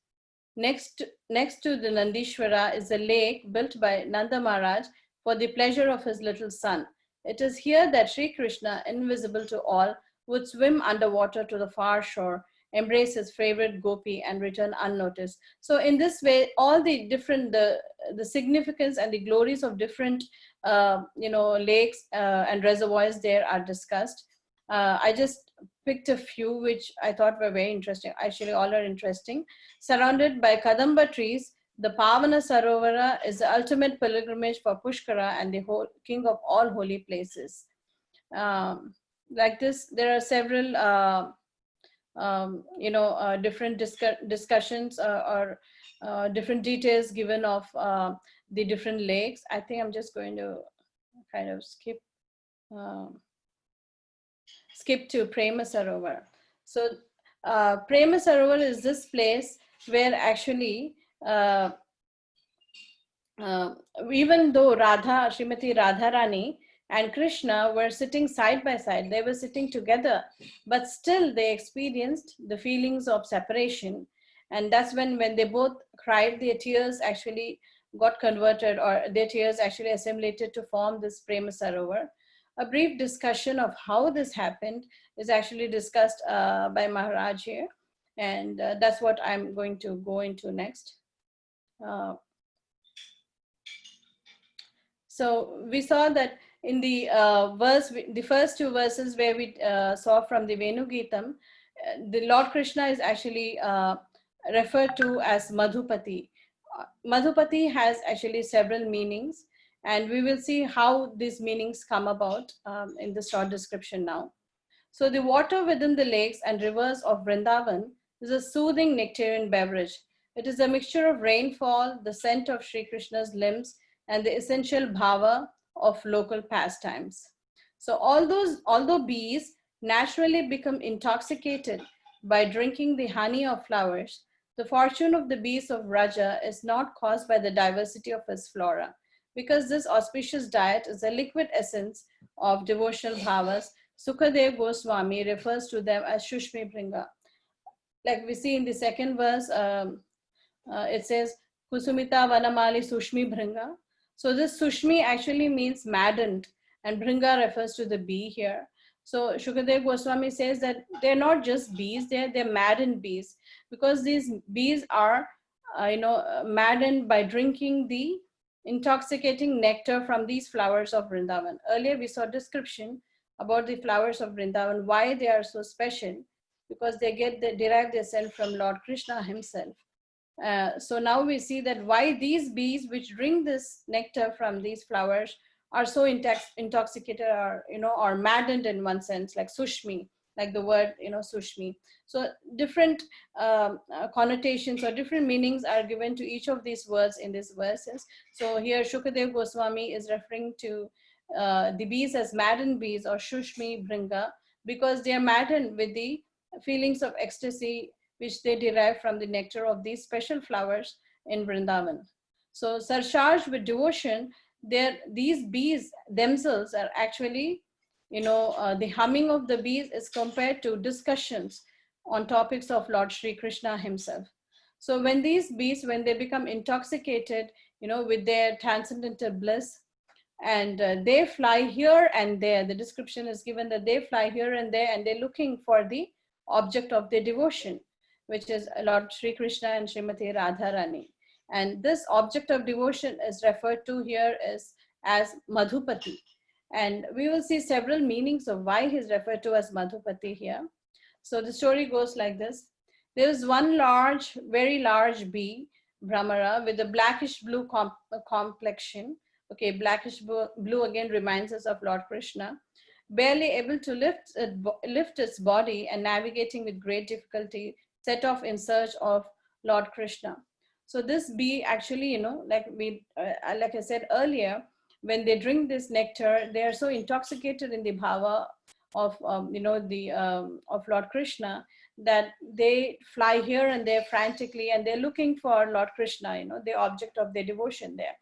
Next to the Nandishvara is a lake built by Nanda Maharaj for the pleasure of his little son. It is here that Sri Krishna, invisible to all, would swim underwater to the far shore, embrace his favorite gopi, and return unnoticed. So in this way, all the different, the significance and the glories of different, lakes and reservoirs there are discussed. I just picked a few which I thought were very interesting. Actually, all are interesting. Surrounded by Kadamba trees, the Pavana Sarovara is the ultimate pilgrimage for Pushkara and the whole king of all holy places. Like this, there are several different discussions or different details given of the different lakes. I think I'm just going to kind of skip to Prema Sarovar. So Prema Sarovar is this place where actually even though Srimati Radharani and Krishna were sitting side by side, they were sitting together, but still they experienced the feelings of separation. And that's when they both cried, their tears actually got converted, or their tears actually assimilated to form this Prema Sarovar. A brief discussion of how this happened is actually discussed by Maharaj here. And that's what I'm going to go into next. So we saw that in the the first two verses where we saw from the Venu Geetam, the Lord Krishna is actually referred to as Madhupati. Madhupati has actually several meanings, and we will see how these meanings come about in the short description now. So the water within the lakes and rivers of Vrindavan is a soothing nectarian beverage. It is a mixture of rainfall, the scent of Sri Krishna's limbs, and the essential bhava of local pastimes. So although bees naturally become intoxicated by drinking the honey of flowers, the fortune of the bees of Raja is not caused by the diversity of his flora, because this auspicious diet is a liquid essence of devotional bhavas. Sukadev Goswami refers to them as Shushmi Bringa. Like we see in the second verse, it says, Kusumita Vanamali Sushmi Bringa. So this Sushmi actually means maddened, and Bringa refers to the bee here. So Shukadev Goswami says that they're not just bees, they're maddened bees, because these bees are, maddened by drinking the intoxicating nectar from these flowers of Vrindavan. Earlier we saw description about the flowers of Vrindavan, why they are so special, because they derive their scent from Lord Krishna himself. So now we see that why these bees which drink this nectar from these flowers are so intoxicated, or maddened in one sense, like Sushmi, like the word, Sushmi. So different connotations or different meanings are given to each of these words in these verses. So here Shukadev Goswami is referring to the bees as maddened bees, or Shushmi Bringa, because they are maddened with the feelings of ecstasy which they derive from the nectar of these special flowers in Vrindavan. So surcharged with devotion, these bees themselves are actually, the humming of the bees is compared to discussions on topics of Lord Sri Krishna himself. So when these bees, when they become intoxicated, with their transcendental bliss, and they fly here and there, the description is given that they fly here and there, and they're looking for the object of their devotion, which is Lord Sri Krishna and Srimati Radharani. And this object of devotion is referred to here as Madhupati. And we will see several meanings of why he's referred to as Madhupati here. So the story goes like this. There is one very large bee, Brahmara, with a blackish blue complexion. Okay, blackish blue again reminds us of Lord Krishna, barely able to lift its body and navigating with great difficulty, set off in search of Lord Krishna. So this bee actually, like I said earlier, when they drink this nectar, they are so intoxicated in the bhava of, of Lord Krishna, that they fly here and there frantically, and they're looking for Lord Krishna, the object of their devotion there.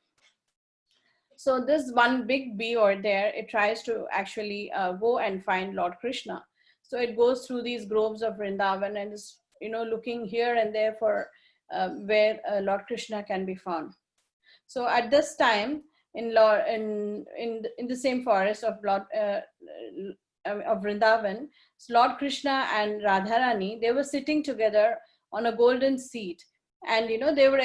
So this one big bee over there, it tries to actually go and find Lord Krishna. So it goes through these groves of Vrindavan and is, looking here and there for where Lord Krishna can be found. So at this time, in the same forest of Vrindavan, Lord Krishna and Radharani, they were sitting together on a golden seat, and they were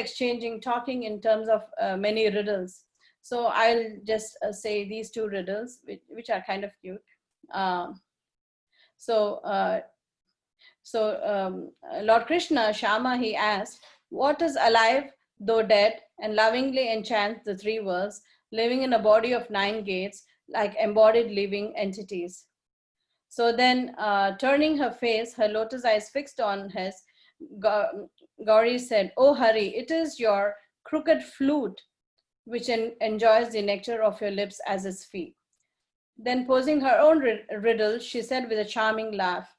talking in terms of many riddles. So I'll just say these two riddles, which are kind of cute. Lord Krishna, Shama, he asked, what is alive, though dead, and lovingly enchants the three worlds, living in a body of 9 gates, like embodied living entities? So then, turning her face, her lotus eyes fixed on his, Gauri said, oh Hari, it is your crooked flute which enjoys the nectar of your lips as its fee. Then posing her own riddle, she said with a charming laugh,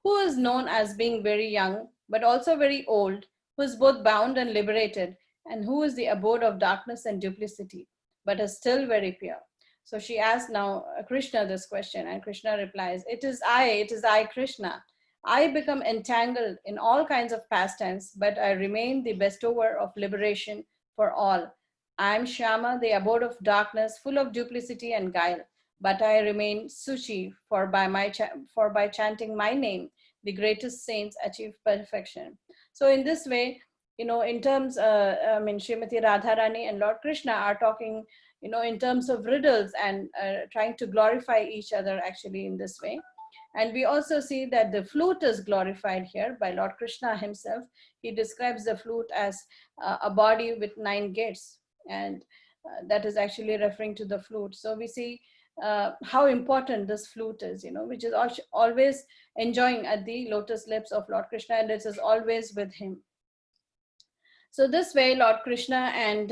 who is known as being very young, but also very old, who is both bound and liberated, and who is the abode of darkness and duplicity, but is still very pure? So she asked now Krishna this question, and Krishna replies, it is I, Krishna. I become entangled in all kinds of pastimes, but I remain the bestower of liberation for all. I am Shama, the abode of darkness, full of duplicity and guile, but I remain Suchi, for by chanting my name, the greatest saints achieve perfection. So in this way, in terms, Srimati Radharani and Lord Krishna are talking, in terms of riddles and trying to glorify each other actually in this way. And we also see that the flute is glorified here by Lord Krishna himself. He describes the flute as a body with 9 gates, and that is actually referring to the flute. So we see how important this flute is, which is always enjoying at the lotus lips of Lord Krishna, and it is always with him. So this way, Lord Krishna and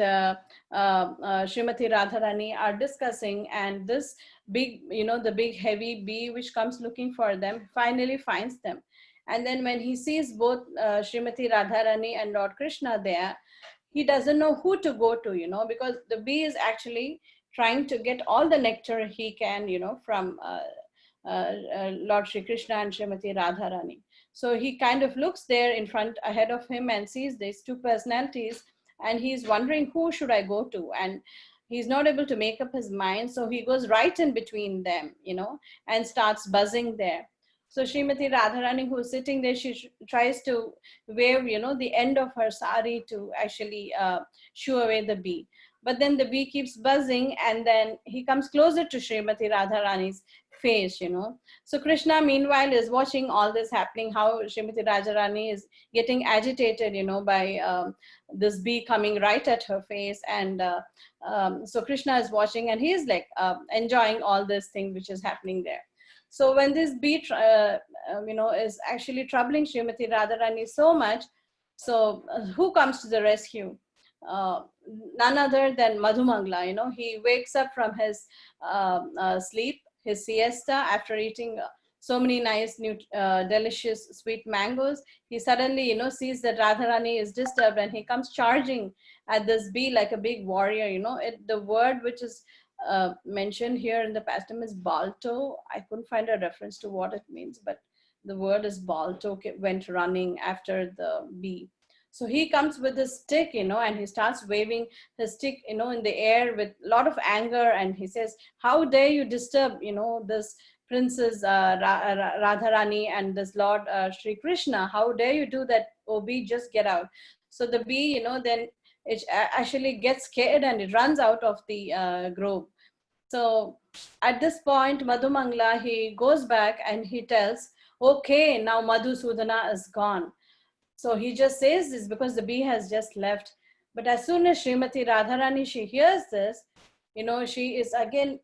Srimati Radharani are discussing, and this big, the big heavy bee which comes looking for them finally finds them. And then when he sees both Srimati Radharani and Lord Krishna there, he doesn't know who to go to, because the bee is actually trying to get all the nectar he can, from Lord Shri Krishna and Srimati Radharani. So he kind of looks there in front ahead of him and sees these two personalities, and he's wondering, who should I go to? And he's not able to make up his mind. So he goes right in between them, and starts buzzing there. So Srimati Radharani, who's sitting there, she tries to wave, the end of her sari to actually shoo away the bee. But then the bee keeps buzzing, and then he comes closer to Srimati Radharani's face, So Krishna, meanwhile, is watching all this happening, how Srimati Radharani is getting agitated, by this bee coming right at her face. And so Krishna is watching, and he is like enjoying all this thing which is happening there. So when this bee, is actually troubling Srimati Radharani so much, so who comes to the rescue? None other than Madhumangala. He wakes up from his sleep, his siesta, after eating so many nice, delicious, sweet mangoes. He suddenly, sees that Radharani is disturbed, and he comes charging at this bee like a big warrior. The word which is mentioned here in the pastime is balto. I couldn't find a reference to what it means, but the word is balto, went running after the bee. So he comes with a stick, and he starts waving his stick, in the air with a lot of anger. And he says, how dare you disturb, this Princess Radharani and this Lord Shri Krishna? How dare you do that? Oh, bee, just get out. So the bee, then it actually gets scared, and it runs out of the grove. So at this point, Madhumangala, he goes back and he tells, okay, now Madhusudana is gone. So he just says this because the bee has just left. But as soon as Srimati Radharani, she hears this, she is again,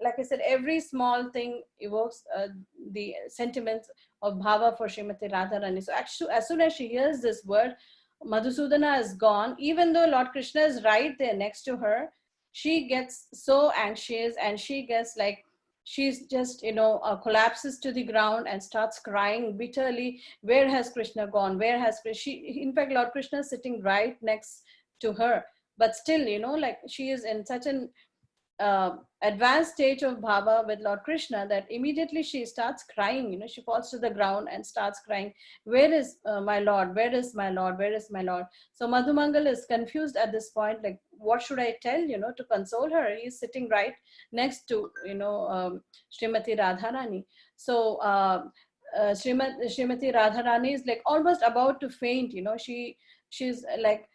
like I said, every small thing evokes the sentiments of bhava for Srimati Radharani. So actually, as soon as she hears this word, Madhusudana is gone, even though Lord Krishna is right there next to her, she gets so anxious, and she gets like, she's just, collapses to the ground and starts crying bitterly. Where has Krishna gone? Where has Krishna? In fact, Lord Krishna is sitting right next to her, but still, like she is in such an advanced stage of bhava with Lord Krishna that immediately she starts crying. She falls to the ground and starts crying, where is my Lord? Where is my Lord? Where is my Lord? So Madhumangal is confused at this point, like, what should I tell, to console her? He's sitting right next to, Srimati Radharani. So Srimati Radharani is like almost about to faint. She's like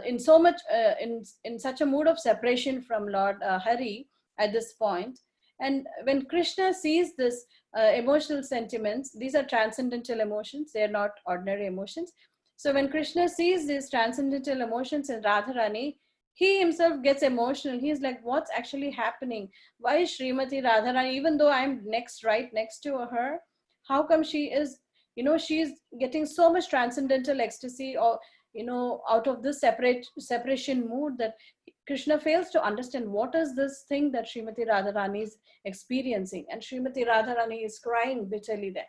in so much in such a mood of separation from Lord Hari at this point. And when Krishna sees this emotional sentiments, these are transcendental emotions, they are not ordinary emotions. So when Krishna sees these transcendental emotions in Radharani, he himself gets emotional. He's like, what's actually happening? Why is Srimati Radharani, even though I'm right next to her, how come she is, she's getting so much transcendental ecstasy, or out of this separation mood, that Krishna fails to understand what is this thing that Srimati Radharani is experiencing. And Srimati Radharani is crying bitterly there.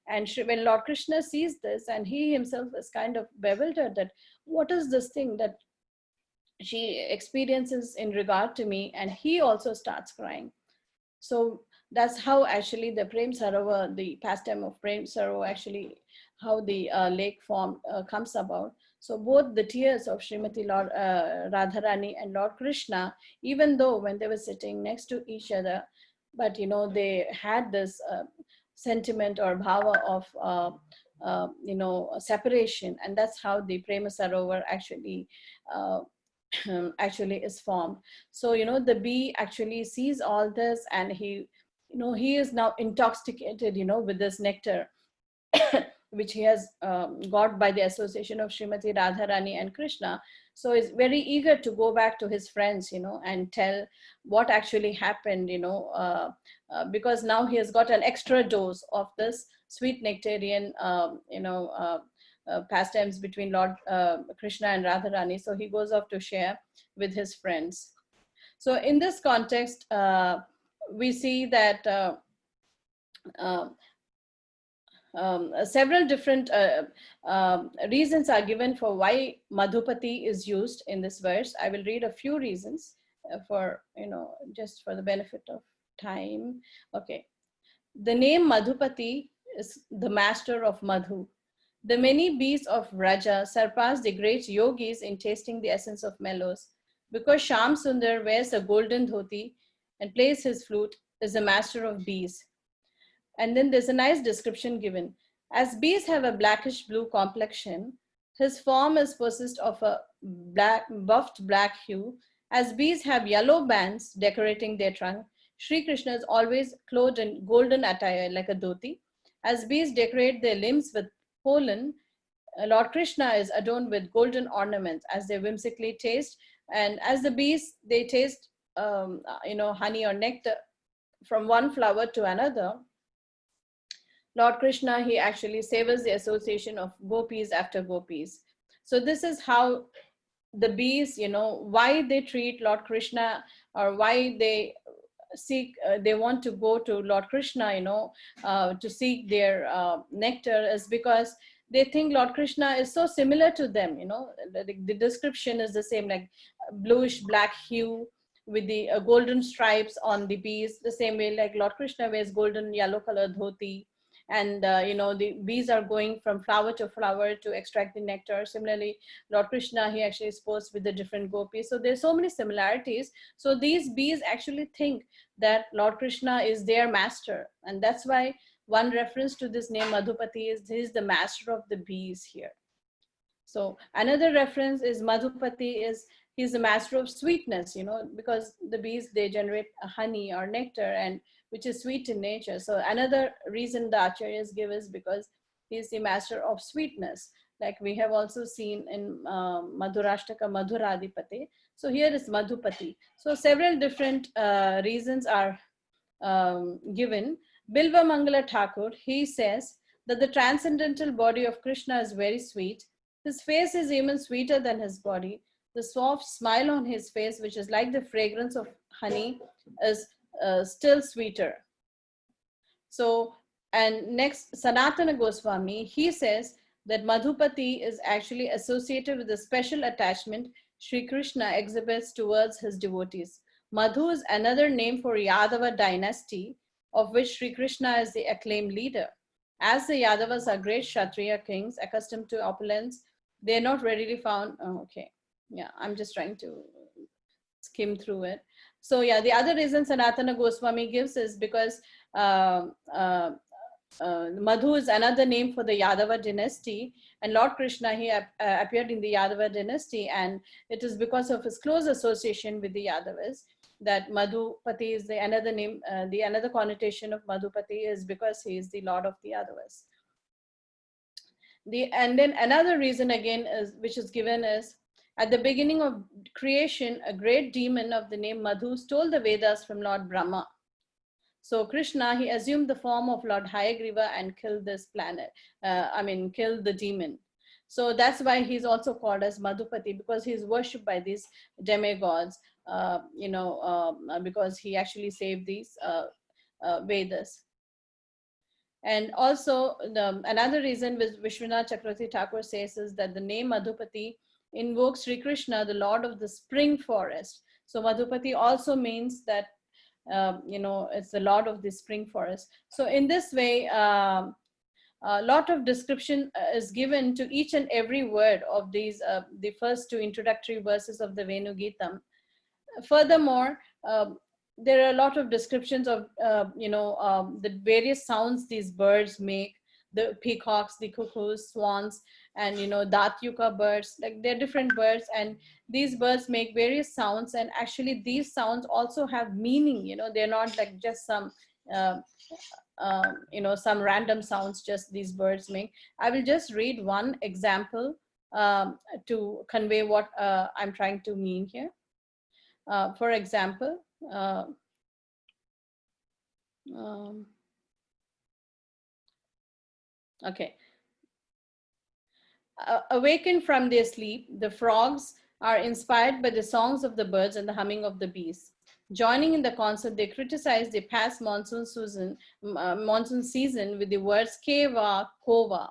And when Lord Krishna sees this, and he himself is kind of bewildered that what is this thing that she experiences in regard to me, and he also starts crying. So that's how actually the Prem Sarovar, the pastime of Prem Sarovar, actually how the lake form comes about. So both the tears of Srimati Lord Radharani and Lord Krishna, even though when they were sitting next to each other, but they had this sentiment or bhava of separation, and that's how the Prema Sarovar actually actually is formed. So the bee actually sees all this, and he is now intoxicated with this nectar which he has got by the association of Srimati Radharani and Krishna. So he's very eager to go back to his friends, and tell what actually happened, because now he has got an extra dose of this sweet nectarian, pastimes between Lord Krishna and Radharani. So he goes off to share with his friends. So in this context, we see that uh, several different reasons are given for why Madhupati is used in this verse. I will read a few reasons for, just for the benefit of time. Okay. The name Madhupati is the master of Madhu. The many bees of Raja surpass the great yogis in tasting the essence of mellows. Because Sham Sundar wears a golden dhoti and plays his flute, is a master of bees. And then there's a nice description given. As bees have a blackish blue complexion, his form is possessed of a buffed black hue. As bees have yellow bands decorating their trunk, Sri Krishna is always clothed in golden attire like a dhoti. As bees decorate their limbs with pollen, Lord Krishna is adorned with golden ornaments as they whimsically taste. And as the bees, they taste, honey or nectar from one flower to another. Lord Krishna, he actually savors the association of gopis after gopis. So this is how the bees, why they treat Lord Krishna, or why they seek, they want to go to Lord Krishna, to seek their nectar, is because they think Lord Krishna is so similar to them. The description is the same, like bluish black hue with the golden stripes on the bees, the same way like Lord Krishna wears golden yellow colored dhoti. And the bees are going from flower to flower to extract the nectar. Similarly, Lord Krishna, he actually is posed with the different gopis. So there's so many similarities. So these bees actually think that Lord Krishna is their master, and that's why one reference to this name Madhupati is he is the master of the bees here. So another reference is Madhupati is he's the master of sweetness, because the bees, they generate honey or nectar, and which is sweet in nature. So another reason the acharyas give is because he's the master of sweetness, like we have also seen in Madhurashtaka Madhuradipati. So here is Madhupati. So several different reasons are given. Bilva Mangala Thakur, he says that the transcendental body of Krishna is very sweet. His face is even sweeter than his body. The soft smile on his face, which is like the fragrance of honey, is still sweeter. So, and next, Sanatana Goswami, he says that Madhupati is actually associated with a special attachment Sri Krishna exhibits towards his devotees. Madhu is another name for Yadava dynasty, of which Sri Krishna is the acclaimed leader. As the Yadavas are great Kshatriya kings accustomed to opulence, they are not readily found. Oh, okay. Yeah, I'm just trying to skim through it. So yeah, the other reason Sanatana Goswami gives is because Madhu is another name for the Yadava dynasty, and Lord Krishna, he appeared in the Yadava dynasty, and it is because of his close association with the Yadavas that Madhupati is the another name. The another connotation of Madhupati is because he is the Lord of the Yadavas. And then another reason again is, which is given, is at the beginning of creation, a great demon of the name Madhu stole the Vedas from Lord Brahma. So Krishna, he assumed the form of Lord Hayagriva and killed this planet. Killed the demon. So that's why he's also called as Madhupati, because he's worshipped by these demigods, because he actually saved these Vedas. And also another reason which Vishwanath Chakravarti Thakur says is that the name Madhupati invokes Sri Krishna, the Lord of the spring forest. So Madhupati also means that, it's the Lord of the spring forest. So in this way, a lot of description is given to each and every word of these, the first two introductory verses of the Venu Geetam. Furthermore, there are a lot of descriptions of, the various sounds these birds make, the peacocks, the cuckoos, swans, and, Datyuka birds, like they're different birds, and these birds make various sounds, and actually these sounds also have meaning, they're not like just some, some random sounds just these birds make. I will just read one example to convey what I'm trying to mean here. For example, okay. Awakened from their sleep, the frogs are inspired by the songs of the birds and the humming of the bees. Joining in the concert, they criticize the past monsoon season with the words Keva Kova.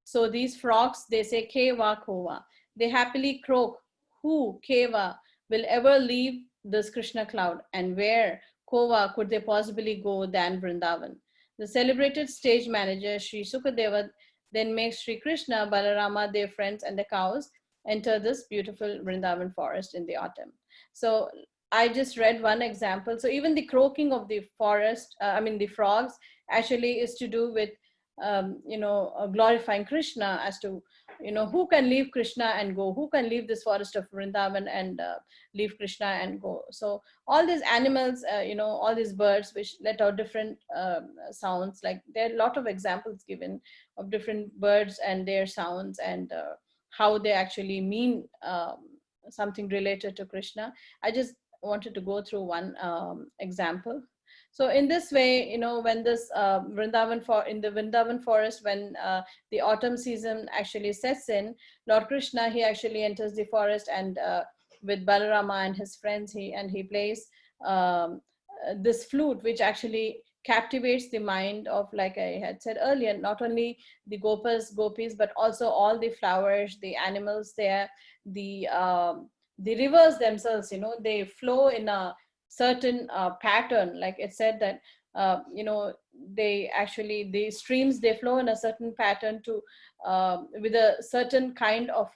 So these frogs, they say Keva Kova. They happily croak, who, Keva, will ever leave this Krishna cloud, and where, Kova, could they possibly go than Vrindavan? The celebrated stage manager, Sri Sukadeva, then makes Sri Krishna, Balarama, their friends, and the cows enter this beautiful Vrindavan forest in the autumn. So I just read one example. So even the croaking of the forest, the frogs, actually is to do with glorifying Krishna, as to, who can leave Krishna and go, who can leave this forest of Vrindavan and leave Krishna and go. So all these animals, all these birds which let out different sounds, like there are a lot of examples given of different birds and their sounds, and how they actually mean something related to Krishna. I just wanted to go through one example. So in this way, when this in the Vrindavan forest, when the autumn season actually sets in, Lord Krishna, he actually enters the forest, and with Balarama and his friends, he plays this flute, which actually captivates the mind of, like I had said earlier, not only the gopis, but also all the flowers, the animals there, the rivers themselves, they flow in a certain pattern. Like it said that the streams, they flow in a certain pattern to with a certain kind of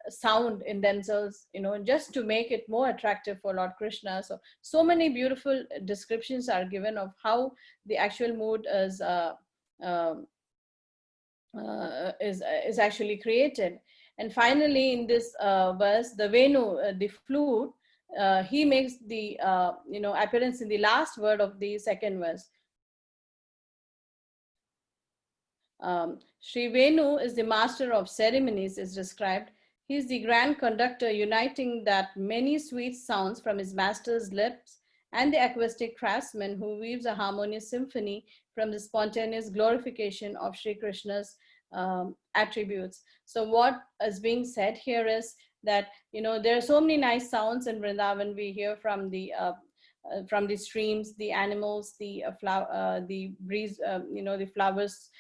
sound in themselves, just to make it more attractive for Lord Krishna. So many beautiful descriptions are given of how the actual mood is actually created. And finally, in this verse, the Venu, the flute, he makes the appearance in the last word of the second verse. Sri Venu is the master of ceremonies, is described. He is the grand conductor, uniting that many sweet sounds from his master's lips, and the acoustic craftsman who weaves a harmonious symphony from the spontaneous glorification of Sri Krishna's attributes. So what is being said here is that, there are so many nice sounds in Vrindavan. We hear from the streams, the animals, the breeze, the flowers,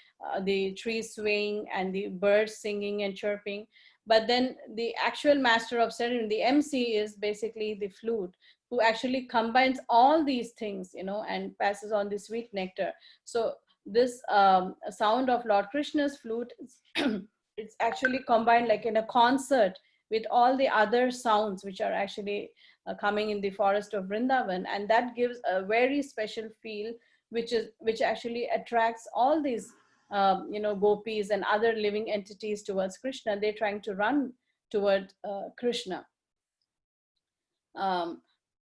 the trees swaying, and the birds singing and chirping. But then the actual master of ceremony, the MC, is basically the flute, who actually combines all these things, and passes on the sweet nectar. So this sound of Lord Krishna's flute, it's actually combined like in a concert with all the other sounds which are actually coming in the forest of Vrindavan, and that gives a very special feel, which actually attracts all these gopis and other living entities towards Krishna. They're trying to run toward Krishna.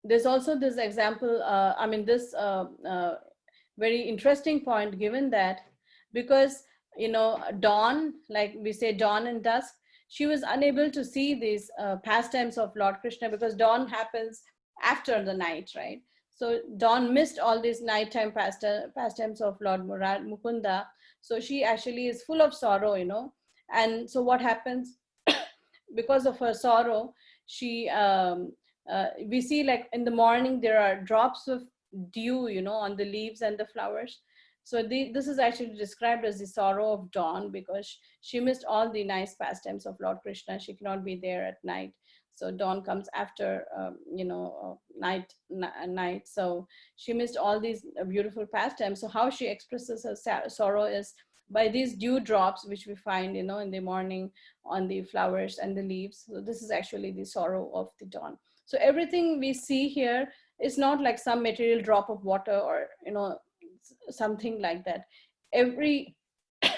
There's also this example, this very interesting point given, that because dawn, like we say dawn and dusk, she was unable to see these pastimes of Lord Krishna, because dawn happens after the night, right? So dawn missed all these nighttime pastimes of Lord Mukunda. So she actually is full of sorrow, and so what happens, because of her sorrow, she we see, like in the morning there are drops of dew, on the leaves and the flowers. So this is actually described as the sorrow of dawn, because she missed all the nice pastimes of Lord Krishna. She cannot be there at night. So dawn comes after, night. So she missed all these beautiful pastimes. So how she expresses her sorrow is by these dew drops, which we find, in the morning on the flowers and the leaves. So this is actually the sorrow of the dawn. So everything we see here is not like some material drop of water or, something like that. Every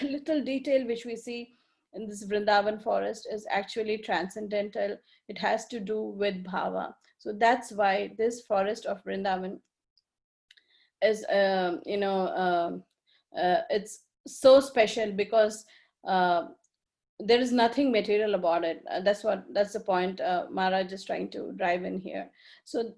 little detail which we see in this Vrindavan forest is actually transcendental. It has to do with bhava. So that's why this forest of Vrindavan is, it's so special, because there is nothing material about it. That's the point Maharaj is trying to drive in here. So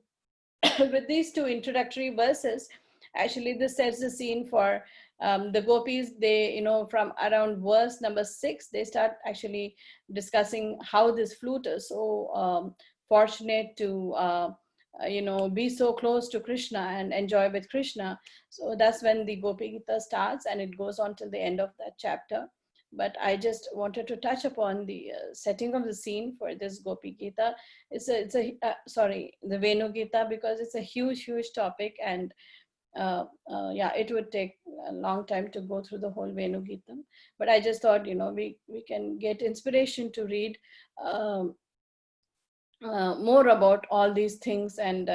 with these two introductory verses, actually this sets the scene for the gopis, they, from around verse number 6, they start actually discussing how this flute is so fortunate to be so close to Krishna and enjoy with Krishna. So that's when the Gopi Gita starts, and it goes on till the end of that chapter. But I just wanted to touch upon the setting of the scene for this Gopi Gita. Sorry, the Venu Gita, because it's a huge topic, and yeah, it would take a long time to go through the whole Venu Gita. But I just thought, we can get inspiration to read um, more about all these things, and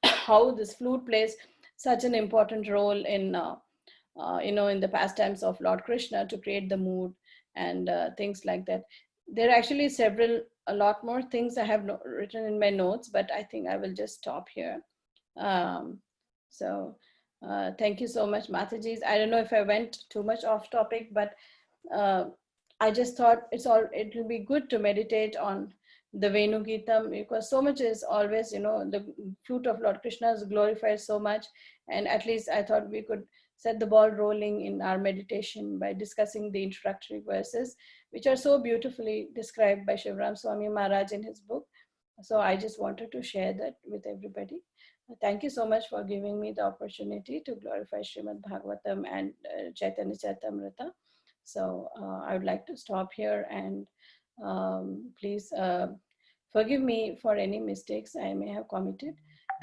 how this flute plays such an important role in in the pastimes of Lord Krishna to create the mood and things like that. There are actually a lot more things I have written in my notes, but I think I will just stop here. Um, so thank you so much, Mataji. I don't know if I went too much off topic, but I just thought it will be good to meditate on the Venu Gita, because so much is always, the flute of Lord Krishna is glorified so much. And at least I thought we could set the ball rolling in our meditation by discussing the introductory verses, which are so beautifully described by Shivram Swami Maharaj in his book. So I just wanted to share that with everybody. Thank you so much for giving me the opportunity to glorify Srimad Bhagavatam and Chaitanya Charitamrita. So I would like to stop here, and please forgive me for any mistakes I may have committed,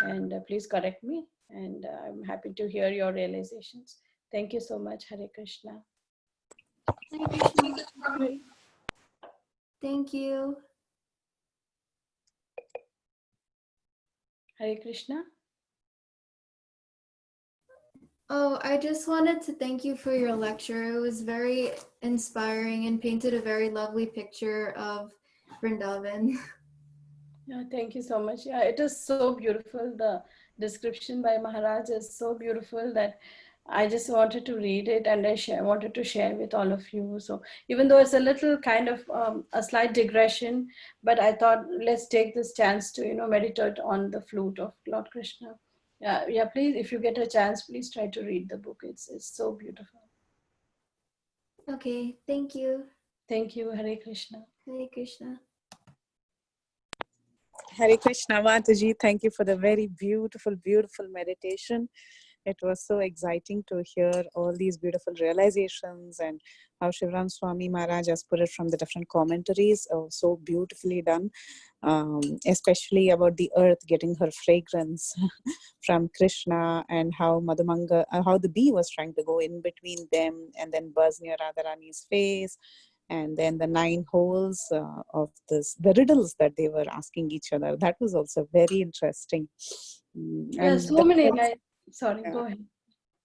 and please correct me, and I'm happy to hear your realizations. Thank you so much. Hare Krishna. Hare Krishna. Thank you. Hare Krishna. Oh, I just wanted to thank you for your lecture. It was very inspiring and painted a very lovely picture of Vrindavan. Yeah, thank you so much. Yeah, it is so beautiful. The description by Maharaj is so beautiful that I just wanted to read it, and I wanted to share with all of you. So even though it's a little kind of a slight digression, but I thought let's take this chance to meditate on the flute of Lord Krishna. Yeah. Please, if you get a chance, please try to read the book. It's so beautiful. Okay, thank you. Thank you. Hare Krishna. Hare Krishna. Hare Krishna, Mataji. Thank you for the very beautiful meditation. It was so exciting to hear all these beautiful realizations and how Shivram Swami Maharaj has put it from the different commentaries. Oh, so beautifully done, especially about the earth getting her fragrance from Krishna, and how Madhumanga, how the bee was trying to go in between them and then buzz near Radharani's face. And then the 9 holes of the riddles that they were asking each other. That was also very interesting. Yeah, And so many. Sorry, go ahead.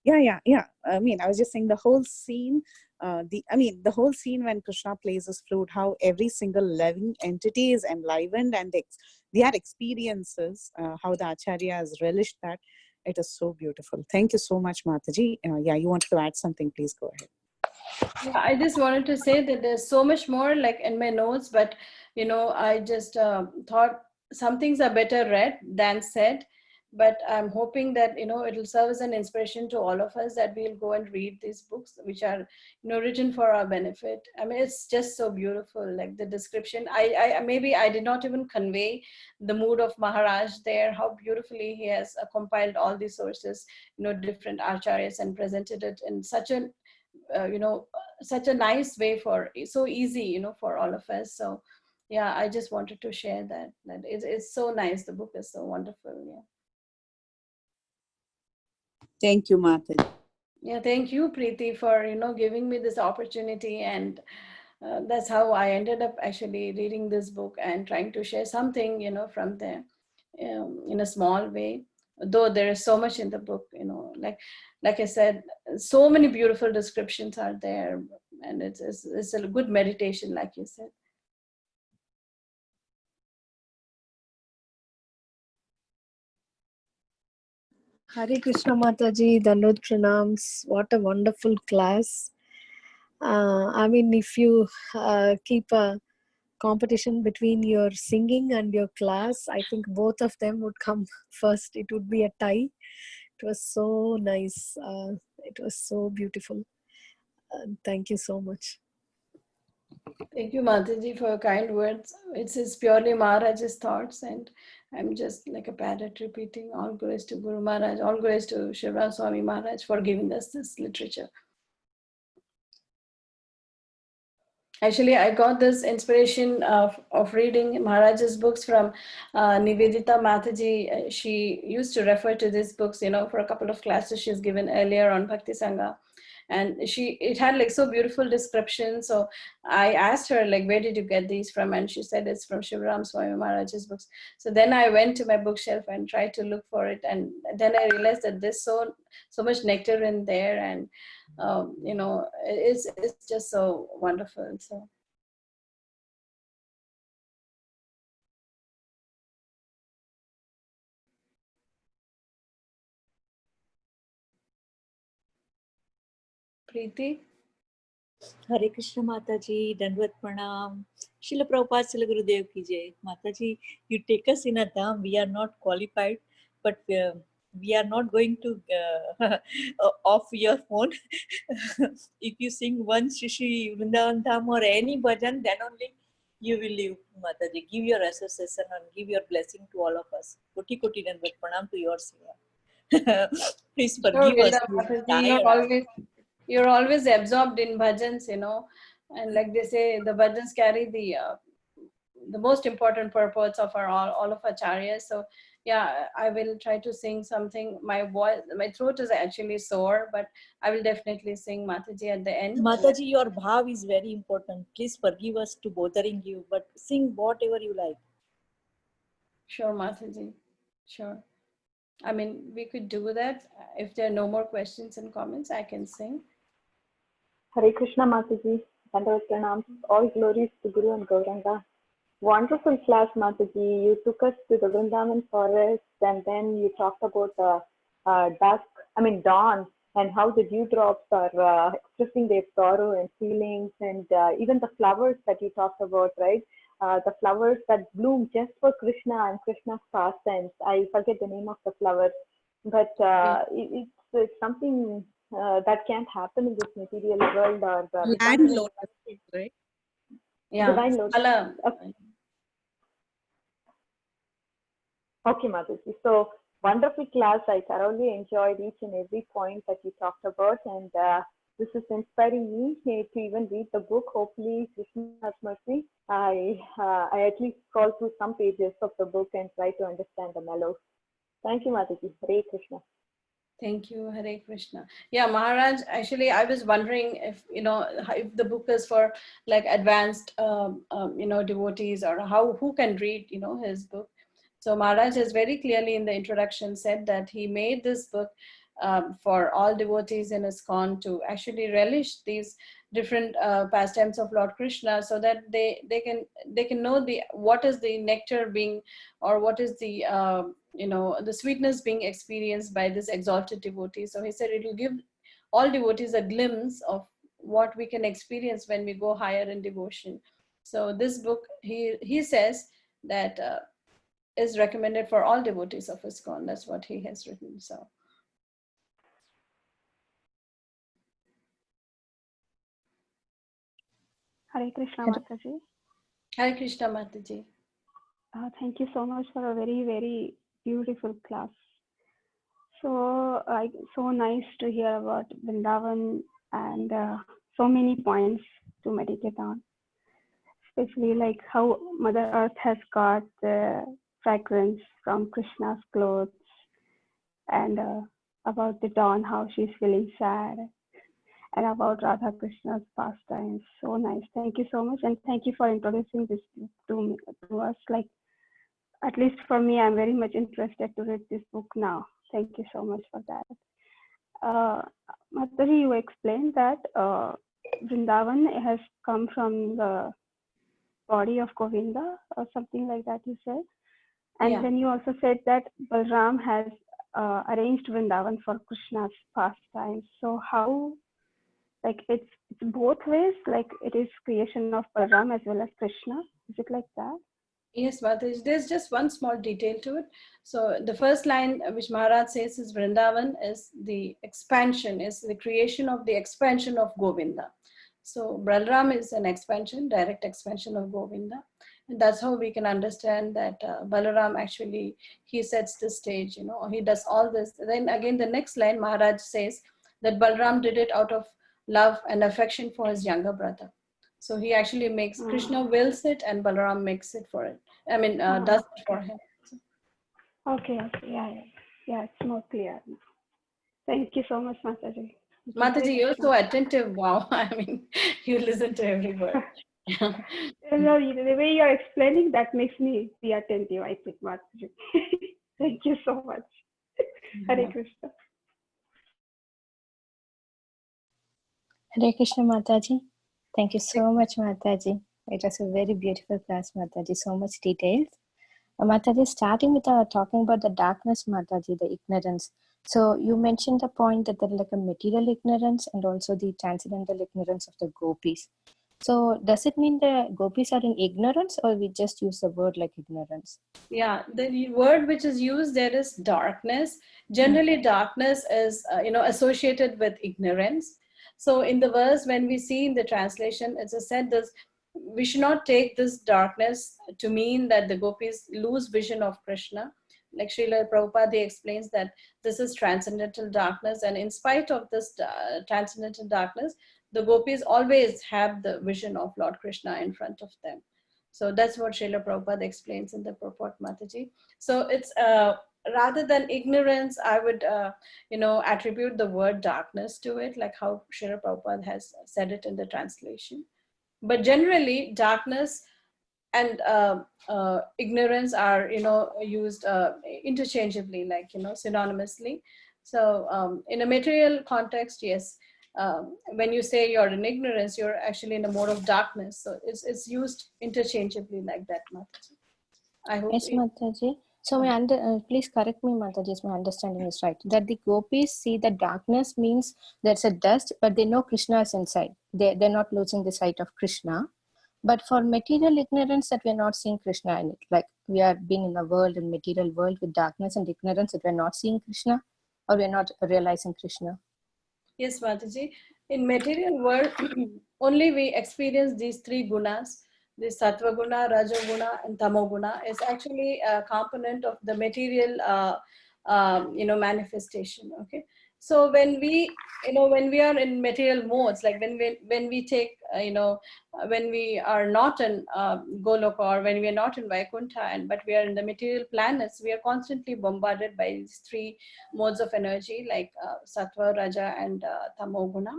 Yeah. I mean, I was just saying the whole scene, the whole scene when Krishna plays his flute, how every single living entity is enlivened, and their experiences, how the Acharya has relished that. It is so beautiful. Thank you so much, Mataji. Yeah, you wanted to add something, please go ahead. Yeah, I just wanted to say that there's so much more like in my notes, but I just thought some things are better read than said. But I'm hoping that it'll serve as an inspiration to all of us, that we'll go and read these books, which are written for our benefit. I mean, it's just so beautiful, like the description. I maybe I did not even convey the mood of Maharaj there, how beautifully he has compiled all these sources, different acharyas, and presented it in such a such a nice way, for so easy for all of us. So yeah, I just wanted to share that it's so nice. The book is so wonderful. Yeah. Thank you, Mataji. Yeah, thank you, Preeti, for giving me this opportunity, and that's how I ended up actually reading this book and trying to share something from there in a small way, though there is so much in the book. Like I said, so many beautiful descriptions are there, and it's a good meditation, like you said. Hare Krishna Mataji, Danod Pranams. What a wonderful class. I mean, if you keep a competition between your singing and your class, I think both of them would come first. It would be a tie. It was so nice. It was so beautiful. Thank you so much. Thank you, Mataji, for your kind words. It's purely Maharaj's thoughts, and I'm just like a parrot repeating all glories to Guru Maharaj, all glories to Shivram Swami Maharaj for giving us this literature. Actually, I got this inspiration of reading Maharaj's books from Nivedita Mataji. She used to refer to these books, for a couple of classes she's given earlier on Bhakti Sangha. And it had like so beautiful description. So I asked her, like, where did you get these from? And she said it's from Shivram Swami Maharaj's books. So then I went to my bookshelf and tried to look for it. And then I realized that there's so much nectar in there. And, it's just so wonderful. So. Preeti? Hare Krishna Mataji, Dandvat Pranam. Srila Prabhupada, Srila Gurudev ki jai. Mataji, you take us in a dham. We are not qualified, but we are not going to off your phone. If you sing one Shri Vrindavan Dham or any bhajan, then only you will live, Mataji. Give your association and give your blessing to all of us. Koti Koti Dandvat Pranam to your seva. Please forgive us. Mataji, you're always absorbed in bhajans, and like they say, the bhajans carry the most important purpose of all of acharyas. So yeah, I will try to sing something. My throat is actually sore, but I will definitely sing Mataji at the end. Mataji, your bhav is very important. Please forgive us to bothering you, but sing whatever you like. Sure, Mataji. Sure. I mean, we could do that. If there are no more questions and comments, I can sing. Hare Krishna Mataji, Dandavad Pranam, all glories to Guru and Gauranga. Wonderful class, Mataji. You took us to the Vrindavan forest, and then you talked about dawn, and how the dewdrops are expressing their sorrow and feelings, and even the flowers that you talked about, right? The flowers that bloom just for Krishna and Krishna's pastimes. I forget the name of the flower, but it's something that can't happen in this material world. Or land lotus, right? Yeah. Divine lotus. Okay, Mataji. So wonderful class. I thoroughly enjoyed each and every point that you talked about, and this is inspiring me to even read the book. Hopefully, Krishna has mercy. I at least scroll through some pages of the book and try to understand the mellows. Thank you, Mataji. Hare Krishna. Thank you, Hare Krishna. Yeah, Maharaj, actually, I was wondering if the book is for like advanced, devotees, or who can read, his book. So Maharaj has very clearly in the introduction said that he made this book for all devotees in ISKCON to actually relish these different pastimes of Lord Krishna, so that they can know what is the nectar being, or what is the the sweetness being experienced by this exalted devotee. So he said it will give all devotees a glimpse of what we can experience when we go higher in devotion. So this book, he says that is recommended for all devotees of ISKCON. That's what he has written. So. Hare Krishna Mataji. Hare Krishna Mataji. Thank you so much for a very, very beautiful class. So nice to hear about Vrindavan and so many points to meditate on. Especially like how Mother Earth has got the fragrance from Krishna's clothes, and about the dawn, how she's feeling sad, and about Radha Krishna's pastimes. So nice. Thank you so much, and thank you for introducing this to us. Like, at least for me, I'm very much interested to read this book now. Thank you so much for that. Mataji, you explained that Vrindavan has come from the body of Govinda, or something like that you said. And then you also said that Balram has arranged Vrindavan for Krishna's pastimes. So how, like, it's both ways, like it is creation of Balram as well as Krishna? Is it like that? Yes, Mataji, there's just one small detail to it. So the first line which Maharaj says is Vrindavan is the expansion, is the creation of the expansion of Govinda. So Balram is an expansion, direct expansion of Govinda. And that's how we can understand that Balaram actually, he sets the stage, he does all this. Then again, the next line, Maharaj says that Balaram did it out of love and affection for his younger brother. So he actually makes, Krishna wills it and Balaram makes it for it. Does it for him. Okay, yeah, it's more clear now. Thank you so much, Mataji. Mataji, you're so attentive. Wow. You listen to every word. The way you're explaining, that makes me be attentive, I think, Mataji. Thank you so much. Hare Krishna. Hare Krishna, Mataji. Thank you so much, Mataji. It was a very beautiful class, Mataji. So much details. Mataji, starting with talking about the darkness, Mataji, the ignorance. So you mentioned the point that there is like a material ignorance and also the transcendental ignorance of the gopis. So does it mean the gopis are in ignorance, or we just use the word like ignorance? Yeah, the word which is used there is darkness. Generally, darkness is associated with ignorance. So in the verse, when we see in the translation, it's said this, we should not take this darkness to mean that the gopis lose vision of Krishna. Like Srila Prabhupada explains that this is transcendental darkness, and in spite of this transcendental darkness, the gopis always have the vision of Lord Krishna in front of them. So that's what Srila Prabhupada explains in the purport, Mataji. So it's rather than ignorance, I would attribute the word darkness to it, like how Srila Prabhupada has said it in the translation. But generally, darkness and ignorance are used interchangeably, like synonymously. So in a material context, yes, when you say you're in ignorance, you're actually in a mode of darkness. So it's used interchangeably like that, Mataji. I hope. Yes, Mataji. So please correct me, Mataji, if my understanding is right. That the gopis see that darkness means there's a dust, but they know Krishna is inside. They're not losing the sight of Krishna. But for material ignorance, that we're not seeing Krishna in it. Like we are being in a world, in material world with darkness and ignorance, that we're not seeing Krishna, or we're not realizing Krishna. Yes, Mataji. In material world, only we experience these three gunas. The sattva guna, raja guna, and tamo guna is actually a component of the material, manifestation. Okay. So when we are in material modes, like when we take, when we are not in Goloka, or when we are not in Vaikuntha, but we are in the material planets, we are constantly bombarded by these three modes of energy, like sattva, raja, and tamo guna.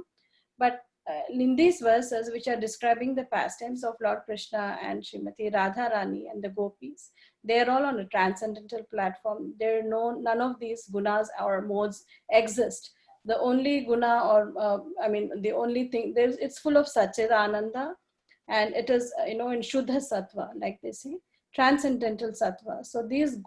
But in these verses, which are describing the pastimes of Lord Krishna and Srimati Radharani and the gopis, they are all on a transcendental platform. None of these gunas or modes exist. The only guna, or the only thing, it's full of Satchidananda, and it is in Shuddha Sattva, like they say, transcendental Sattva. So these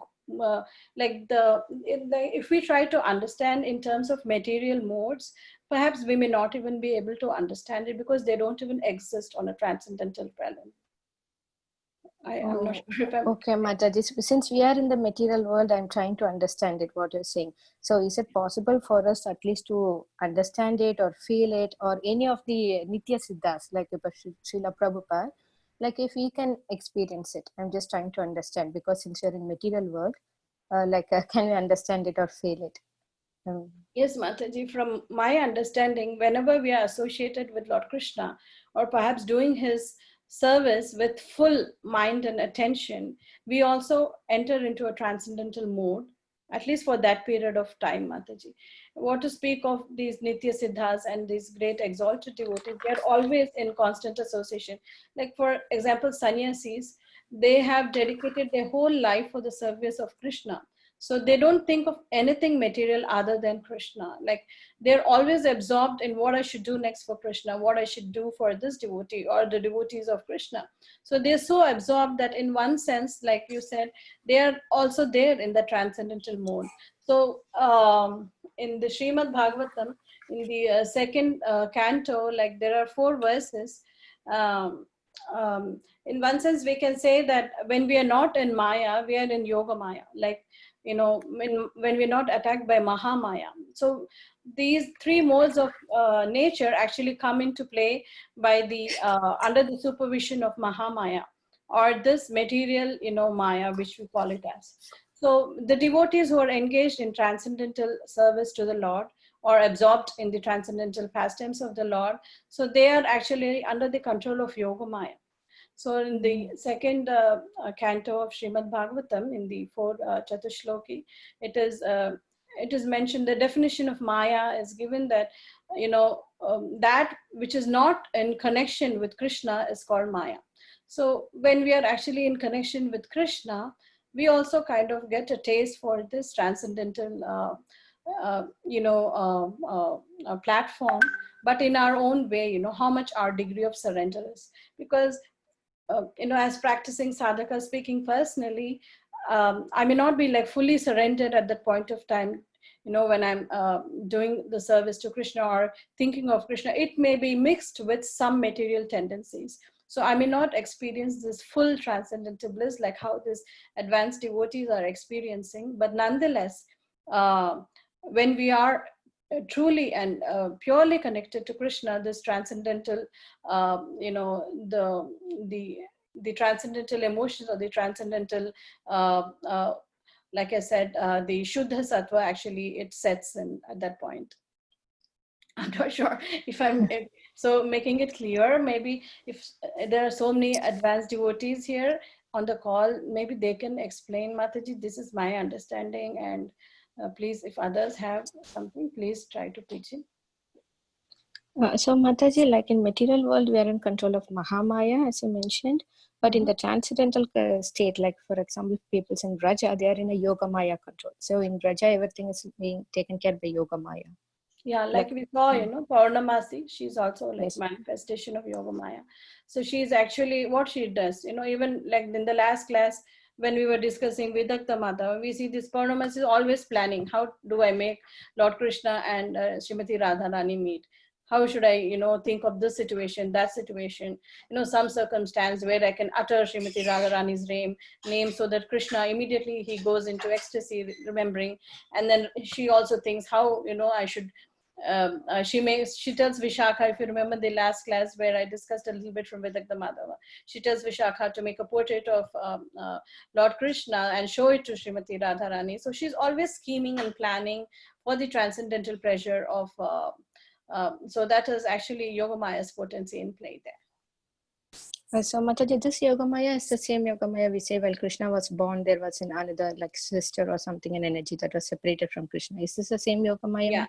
if we try to understand in terms of material modes, perhaps we may not even be able to understand it, because they don't even exist on a transcendental plane. I'm not sure if I'm... Okay, Mataji. Since we are in the material world, I'm trying to understand it, what you're saying. So is it possible for us at least to understand it or feel it, or any of the Nitya Siddhas, like Srila Prabhupada, like if we can experience it? I'm just trying to understand, because since you're in material world, can we understand it or feel it? Yes, Mataji, from my understanding, whenever we are associated with Lord Krishna, or perhaps doing his service with full mind and attention, we also enter into a transcendental mode, at least for that period of time, Mataji. What to speak of these Nitya Siddhas and these great exalted devotees, they are always in constant association. Like, for example, sannyasis, they have dedicated their whole life for the service of Krishna. So they don't think of anything material other than Krishna. Like, they're always absorbed in what I should do next for Krishna, what I should do for this devotee or the devotees of Krishna. So they're so absorbed that in one sense, like you said, they are also there in the transcendental mode. So in the Srimad Bhagavatam, in the second canto, like there are 4 verses. in one sense, we can say that when we are not in Maya, we are in Yoga Maya. Like, when we're not attacked by Mahamaya. So these three modes of nature actually come into play by the under the supervision of Mahamaya, or this material, Maya, which we call it as. So the devotees who are engaged in transcendental service to the Lord, or absorbed in the transcendental pastimes of the Lord, so they are actually under the control of Yoga Maya. So in the second canto of Srimad Bhagavatam, in the 4th Chatushloki, it is mentioned, the definition of Maya is given that, that which is not in connection with Krishna is called Maya. So when we are actually in connection with Krishna, we also kind of get a taste for this transcendental platform, but in our own way, how much our degree of surrender is. Because as practicing sadhaka, speaking personally, I may not be like fully surrendered at that point of time, when I'm doing the service to Krishna or thinking of Krishna. It may be mixed with some material tendencies. So I may not experience this full transcendental bliss like how these advanced devotees are experiencing. But nonetheless, when we are truly and purely connected to Krishna, this transcendental, the transcendental emotions, or the transcendental, like I said, the Shuddha Sattva, actually it sets in at that point. I'm not sure if I'm so making it clear. Maybe if there are so many advanced devotees here on the call, maybe they can explain, Mataji. This is my understanding, and please, if others have something, please try to pitch in. So Mataji, like in material world, we are in control of Mahamaya, as you mentioned, but in the transcendental state, like for example, people in Raja, they are in a Yoga Maya control. So in Raja, everything is being taken care by Yoga Maya. Yeah, like we saw, Purnamasi, she's also like manifestation of Yoga Maya. So she's actually what she does, even like in the last class, when we were discussing Vidakta Mata, we see this Purnamasi is always planning, how do I make Lord Krishna and Srimati Radharani meet? How should I, think of this situation, that situation, some circumstance where I can utter Srimati Radharani's name so that Krishna immediately he goes into ecstasy, remembering. And then she also thinks how, I should, she tells Vishakha, if you remember the last class where I discussed a little bit from Vidakta Madhava, she tells Vishakha to make a portrait of Lord Krishna and show it to Srimati Radharani. So she's always scheming and planning for the transcendental pleasure of so that is actually Yoga Maya's potency in play there. So Mataji, this Yoga Maya is the same Yoga Maya we say while Krishna was born, there was another like sister or something, an energy that was separated from Krishna. Is this the same Yoga Maya?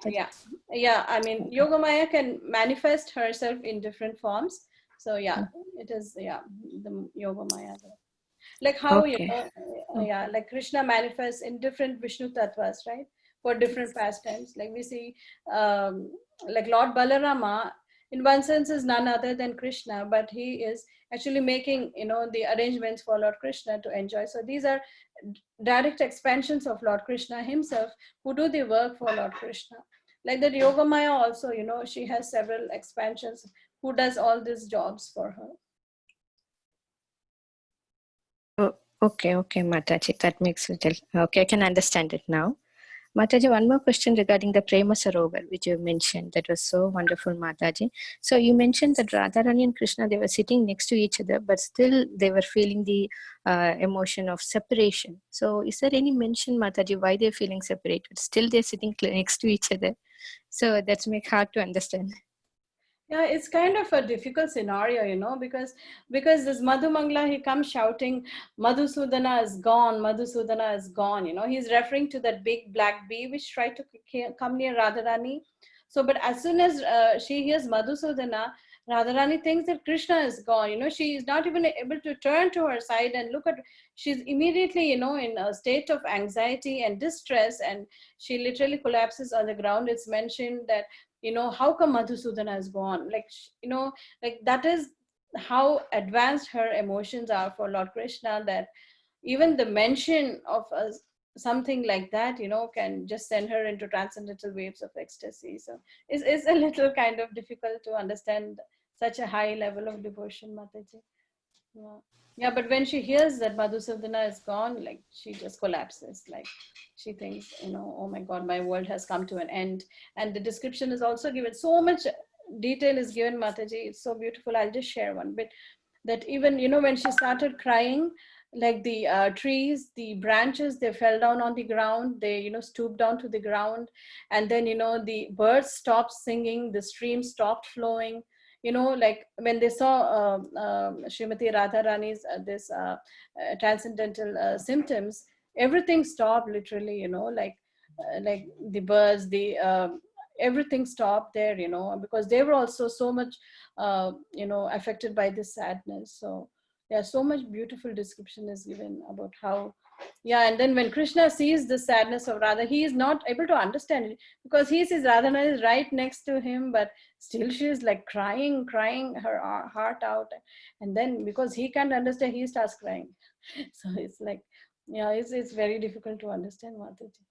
Yeah. I mean, Yoga Maya can manifest herself in different forms. So yeah, it is the Yoga Maya. Like how like Krishna manifests in different Vishnu tattvas, right? For different pastimes. Like we see, like Lord Balarama, in one sense, is none other than Krishna, but he is actually making, the arrangements for Lord Krishna to enjoy. So these are direct expansions of Lord Krishna himself who do the work for Lord Krishna. Like that Yoga Maya also, she has several expansions who does all these jobs for her. Okay, Mataji, that makes it okay. I can understand it now. Mataji, one more question regarding the Prema Sarovar, which you mentioned. That was so wonderful, Mataji. So you mentioned that Radharani and Krishna, they were sitting next to each other, but still they were feeling the emotion of separation. So is there any mention, Mataji, why they're feeling separated? Still they're sitting next to each other. So that's make hard to understand. Yeah, it's kind of a difficult scenario, because this Madhumangla, he comes shouting, Madhusudana is gone, Madhusudana is gone, he's referring to that big black bee which tried to come near Radharani. So, but as soon as she hears Madhusudana, Radharani thinks that Krishna is gone, she is not even able to turn to her side and look at, she's immediately, in a state of anxiety and distress, and she literally collapses on the ground. It's mentioned that, how come Madhusudana is gone? Like, like that is how advanced her emotions are for Lord Krishna, that even the mention of something like that, can just send her into transcendental waves of ecstasy. So it's a little kind of difficult to understand such a high level of devotion, Mataji. Yeah. Yeah, but when she hears that Madhusudana is gone, like she just collapses. Like she thinks, oh my God, my world has come to an end. And the description is also given. So much detail is given, Mataji. It's so beautiful. I'll just share one bit. That even, when she started crying, like the trees, the branches, they fell down on the ground. They, stooped down to the ground. And then, the birds stopped singing. The stream stopped flowing. Like when they saw Srimati Radharani's transcendental symptoms, everything stopped literally, like the birds, everything stopped there, because they were also so much, affected by this sadness. So yeah, so much beautiful description is given about how, yeah. And then when Krishna sees the sadness of Radha, he is not able to understand it because he sees Radharani is right next to him, but still she is like crying her heart out. And then because he can't understand, he starts crying. So it's like, yeah, it's very difficult to understand, Mataji.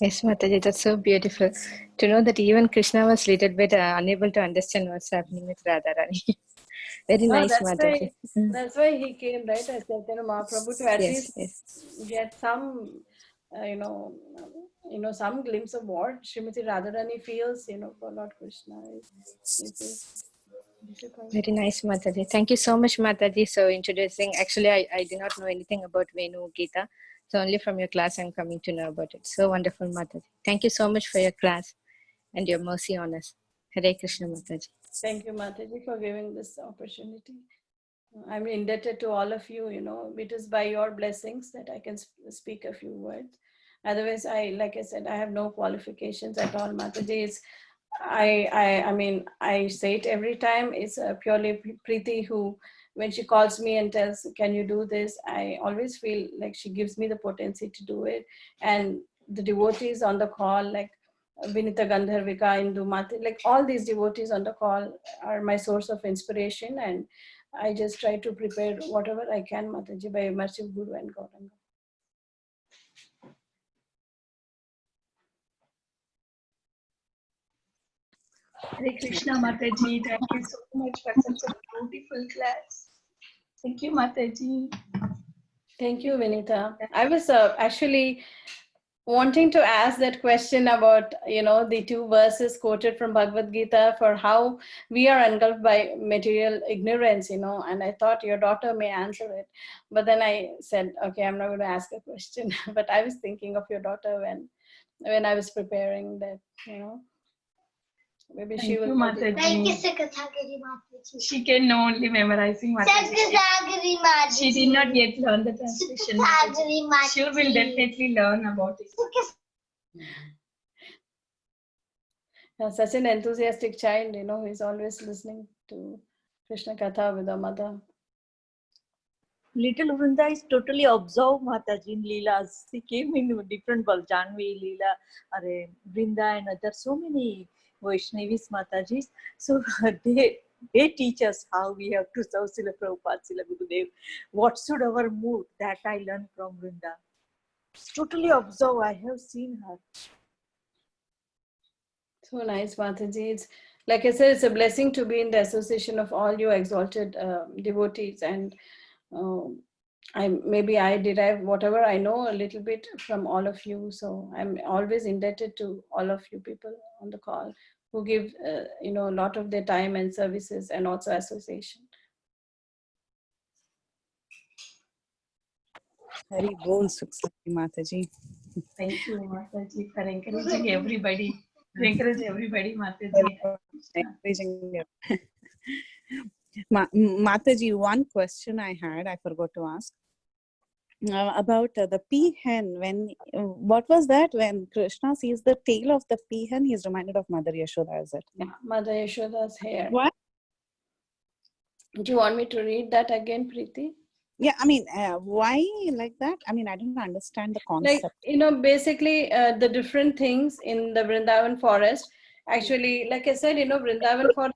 Yes, Mataji, that's so beautiful to know that even Krishna was little bit unable to understand what's happening with Radharani. Very nice, Mataji. That's why he came, right, as Chaitanya Mahaprabhu, to at least get some, some glimpse of what Srimati Radharani feels, for Lord Krishna. Very nice, Mataji. Thank you so much, Mataji. So introducing, actually, I did not know anything about Venu Gita. So only from your class, I'm coming to know about it. So wonderful, Mataji. Thank you so much for your class and your mercy on us. Hare Krishna, Mataji. Thank you, Mataji, for giving this opportunity. I'm indebted to all of you, it is by your blessings that I can speak a few words. Otherwise, like I said, I have no qualifications at all, Mataji. I mean, I say it every time. It's purely Preeti who, when she calls me and tells, can you do this? I always feel like she gives me the potency to do it. And the devotees on the call, like Vinita Gandharvika, Indu Mati, like all these devotees on the call are my source of inspiration. And I just try to prepare whatever I can, Mataji, by mercy of Guru and Gauranga. Hare Krishna, Mataji. Thank you so much for such a beautiful class. Thank you, Mataji. Thank you, Vinita. I was actually wanting to ask that question about, the two verses quoted from Bhagavad Gita for how we are engulfed by material ignorance, and I thought your daughter may answer it. But then I said, okay, I'm not going to ask a question. But I was thinking of your daughter when I was preparing that, Maybe she will. Thank you, Sagari Mataji. She can know only memorizing Mataji. Sagari Mataji. She did not yet learn the translation. Sagari Mataji. She will definitely learn about it. Such an enthusiastic child, he's always listening to Krishna Katha with her mother. Little Vrinda is totally absorbed, Mataji, in Leelas. She came in different roles, Janvi, Leela, Vrinda, and other so many Vaishnavis, Matajis. So they teach us how we have to serve Srila Prabhupada, Srila Gurudev. What should our mood? That I learned from Vrinda. It's totally absorbed. I have seen her. So nice, Mataji. It's, like I said, it's a blessing to be in the association of all you exalted devotees. And maybe I derive whatever I know a little bit from all of you. So I'm always indebted to all of you people on the call who give, a lot of their time and services and also association. Hari bol, Sukha Mataji. Thank you, Mataji, for encouraging everybody. To encourage everybody, Mataji. Encouraging Mataji, one question I had, I forgot to ask. About the peahen. What was that? When Krishna sees the tail of the peahen, he's reminded of Mother Yashoda, is it? Yeah, Mother Yashoda's hair. What? Do you want me to read that again, Preeti? Yeah, I mean, why like that? I mean, I don't understand the concept. Like, basically the different things in the Vrindavan forest. Actually, like I said, Vrindavan forest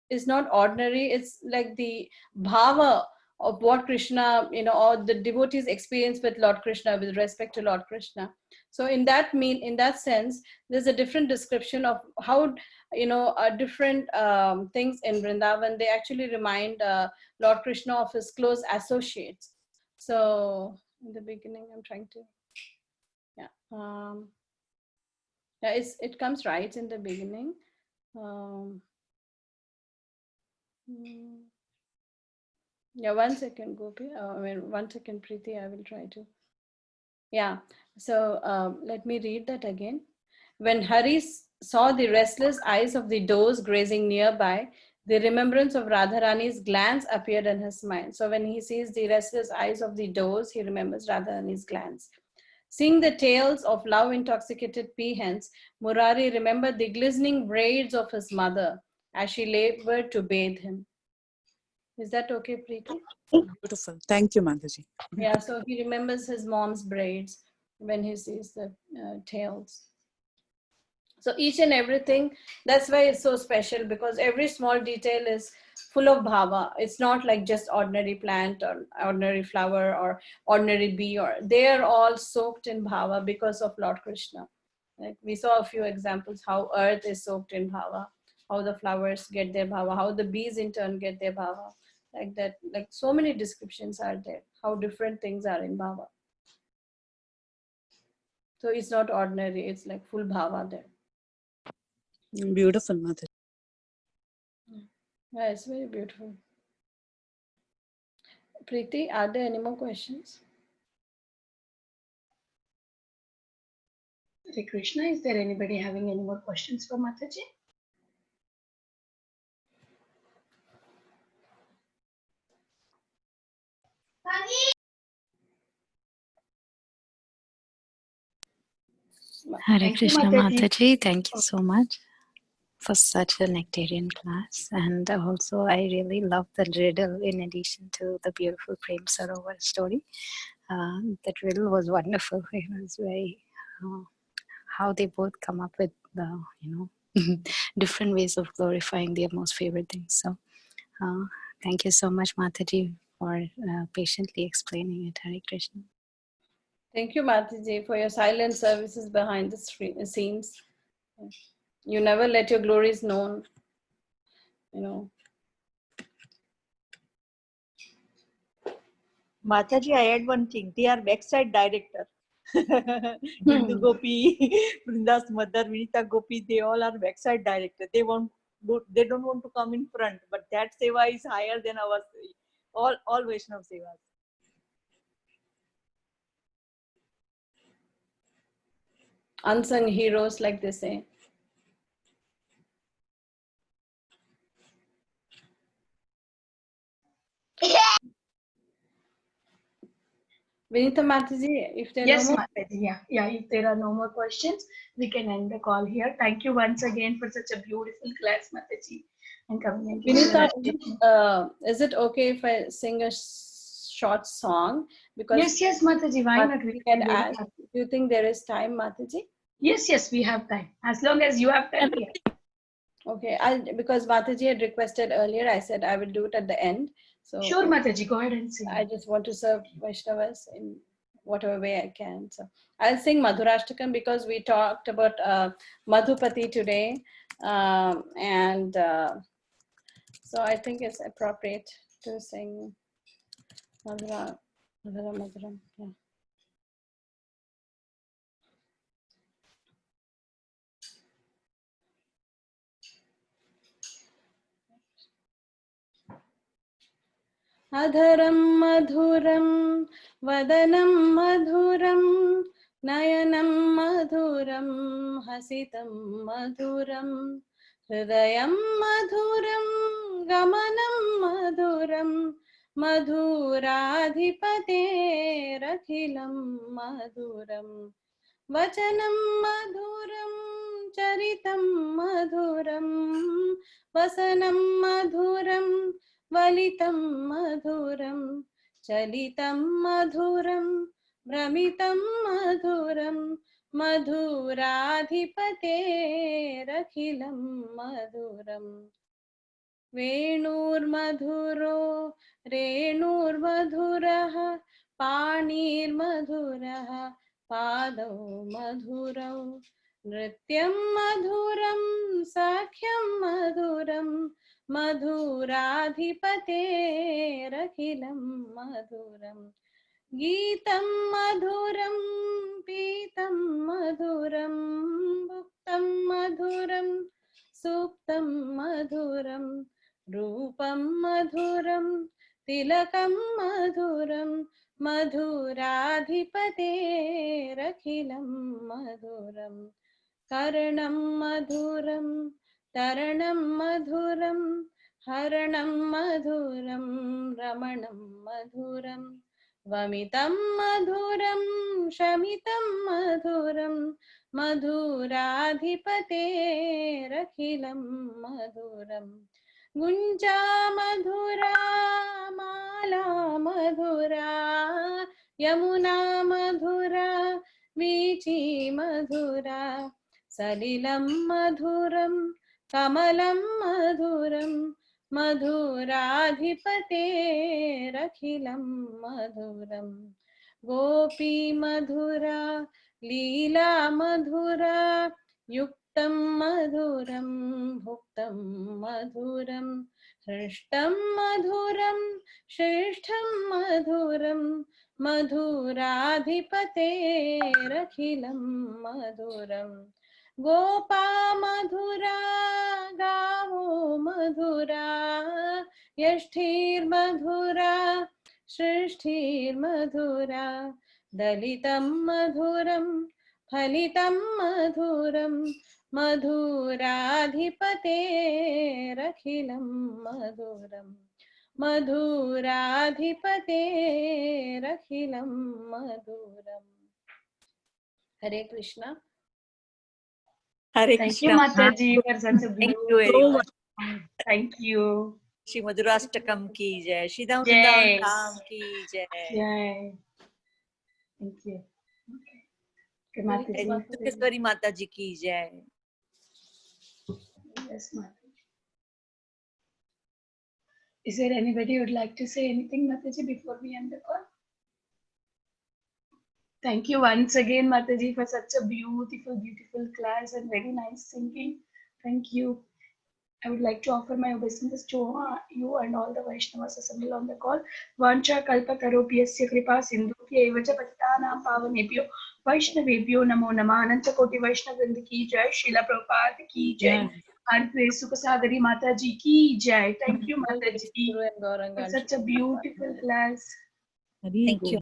is not ordinary. It's like the bhava of what Krishna, or the devotees' experience with Lord Krishna with respect to Lord Krishna. So in that sense, there's a different description of how, different things in Vrindavan, they actually remind Lord Krishna of his close associates. So in the beginning, I'm trying to, it comes right in the beginning. Yeah, 1 second, Gopi. 1 second, Preeti. I will try to. Yeah. So let me read that again. When Hari saw the restless eyes of the does grazing nearby, the remembrance of Radharani's glance appeared in his mind. So when he sees the restless eyes of the does, he remembers Radharani's glance. Seeing the tails of love-intoxicated peahens, Murari remembered the glistening braids of his mother as she labored to bathe him. Is that okay, Preeti? Beautiful. Thank you, Mataji. Yeah, so he remembers his mom's braids when he sees the tails. So each and everything, that's why it's so special, because every small detail is full of bhava. It's not like just ordinary plant or ordinary flower or ordinary bee, or they are all soaked in bhava because of Lord Krishna. Like we saw a few examples how earth is soaked in bhava, how the flowers get their bhava, how the bees in turn get their bhava. Like that, like so many descriptions are there, how different things are in bhava. So it's not ordinary, it's like full bhava there. Beautiful, Mataji. Yeah, it's very beautiful. Preeti, are there any more questions? Hare Krishna, is there anybody having any more questions for Mataji? Hare Krishna, Mataji. Thank you so much for such a nectarian class. And also, I really love the riddle in addition to the beautiful Prem Sarovar story. That riddle was wonderful. It was very, how they both come up with the, different ways of glorifying their most favorite things. So, thank you so much, Mataji, for patiently explaining it. Hare Krishna. Thank you, Mataji, for your silent services behind the scenes. You never let your glories known, Mataji, I add one thing. They are backside director. Bindu Gopi, Brinda's mother, Vinita Gopi, they all are backside director. They don't want to come in front, but that seva is higher than our all Vaishnav sevas. Unsung heroes, like they say. Vinita Mataji, if there are Yes, no more... Mataji. Yeah. If there are no more questions, we can end the call here. Thank you once again for such a beautiful class, Mataji, and coming and Vinita, is it okay if I sing a short song? Because yes, Mataji. Why not? We can add. Do you think there is time, Mataji? Yes, we have time. As long as you have time. Yeah. Okay, because Mataji had requested earlier, I said I will do it at the end. So sure, Mataji, go ahead and sing. I just want to serve Vaishnavas in whatever way I can. So I'll sing Madhurashtakam because we talked about Madhupati today, and so I think it's appropriate to sing Madhuram. Yeah. अधरं मधुरं वदनं मधुरं नयनं मधुरं हसितं मधुरं हृदयं मधुरं गमनं मधुरं मधुराधिपतेरखिलं मधुरं वचनं मधुरं चरितं मधुरं वसनं मधुरं वलितं मधुरं चलितं मधुरं भ्रमितं मधुरं मधुराधिपतेरखिलं मधुरम् वेणुर्मधुरो रेणुर्मधुरः पाणिर्मधुरः पादौ मधुरौ नृत्यं मधुरं सख्यं मधुरं मधुराधिपतेरखिलं मधुरम् गीतं मधुरं पीतं मधुरं भुक्तं मधुरं सुप्तं मधुरं रूपं मधुरं तिलकं मधुरं मधुराधिपतेरखिलं मधुरम् कर्णं मधुरं तरणं मधुरं हरणं मधुरं रमणं मधुरं वमितं मधुरं शमितं मधुरं मधुराधिपतेरखिलं मधुरम् गुञ्जा मधुरा माला मधुरा यमुना मधुरा वीची मधुरा सलिलं मधुरं कमलं मधुरं मधुराधिपतेरखिलं मधुरम् गोपी मधुरा लीला मधुरा युक्तं मधुरं भुक्तं मधुरं हृष्टं मधुरं श्रेष्ठं मधुरं मधुराधिपतेरखिलं मधुरम् गोपा मधुरा गावो मधुरा यष्ठिर्मधुरा सृष्टिर्मधुरा दलितं मधुरं फलितं मधुरं मधुराधिपतेरखिलं मधुरम् मधुराधिपतेरखिलं मधुरम् हरे Krishna Hare Thank you, Krishna. Mataji, for such a Thank you very beautiful. much. Thank you. Shri Madhurastakam ki jai. Shri Dham Jai. Vrindavan Dham ki jai. Jai. Thank you. Okay, Mataji. Tukeswari Mataji ki jai. Yes, Mataji. Is there anybody who would like to say anything, Mataji, before we end the call? Thank you once again, Mataji, for such a beautiful, beautiful class and very nice singing. Thank you. I would like to offer my obeisances to you and all the Vaishnavas assembled on the call. Vancha kalpa karopyasya kripa sindhubhya evacha patitanam pavanebhyo Vaishnavebhyo namo namah. Ananta koti Vaishnav vrinda ki jai. Srila Prabhupada ki jai. And praise Sukha Sagari Mataji ki jai. Thank you, Mataji, for such a beautiful class. Thank you.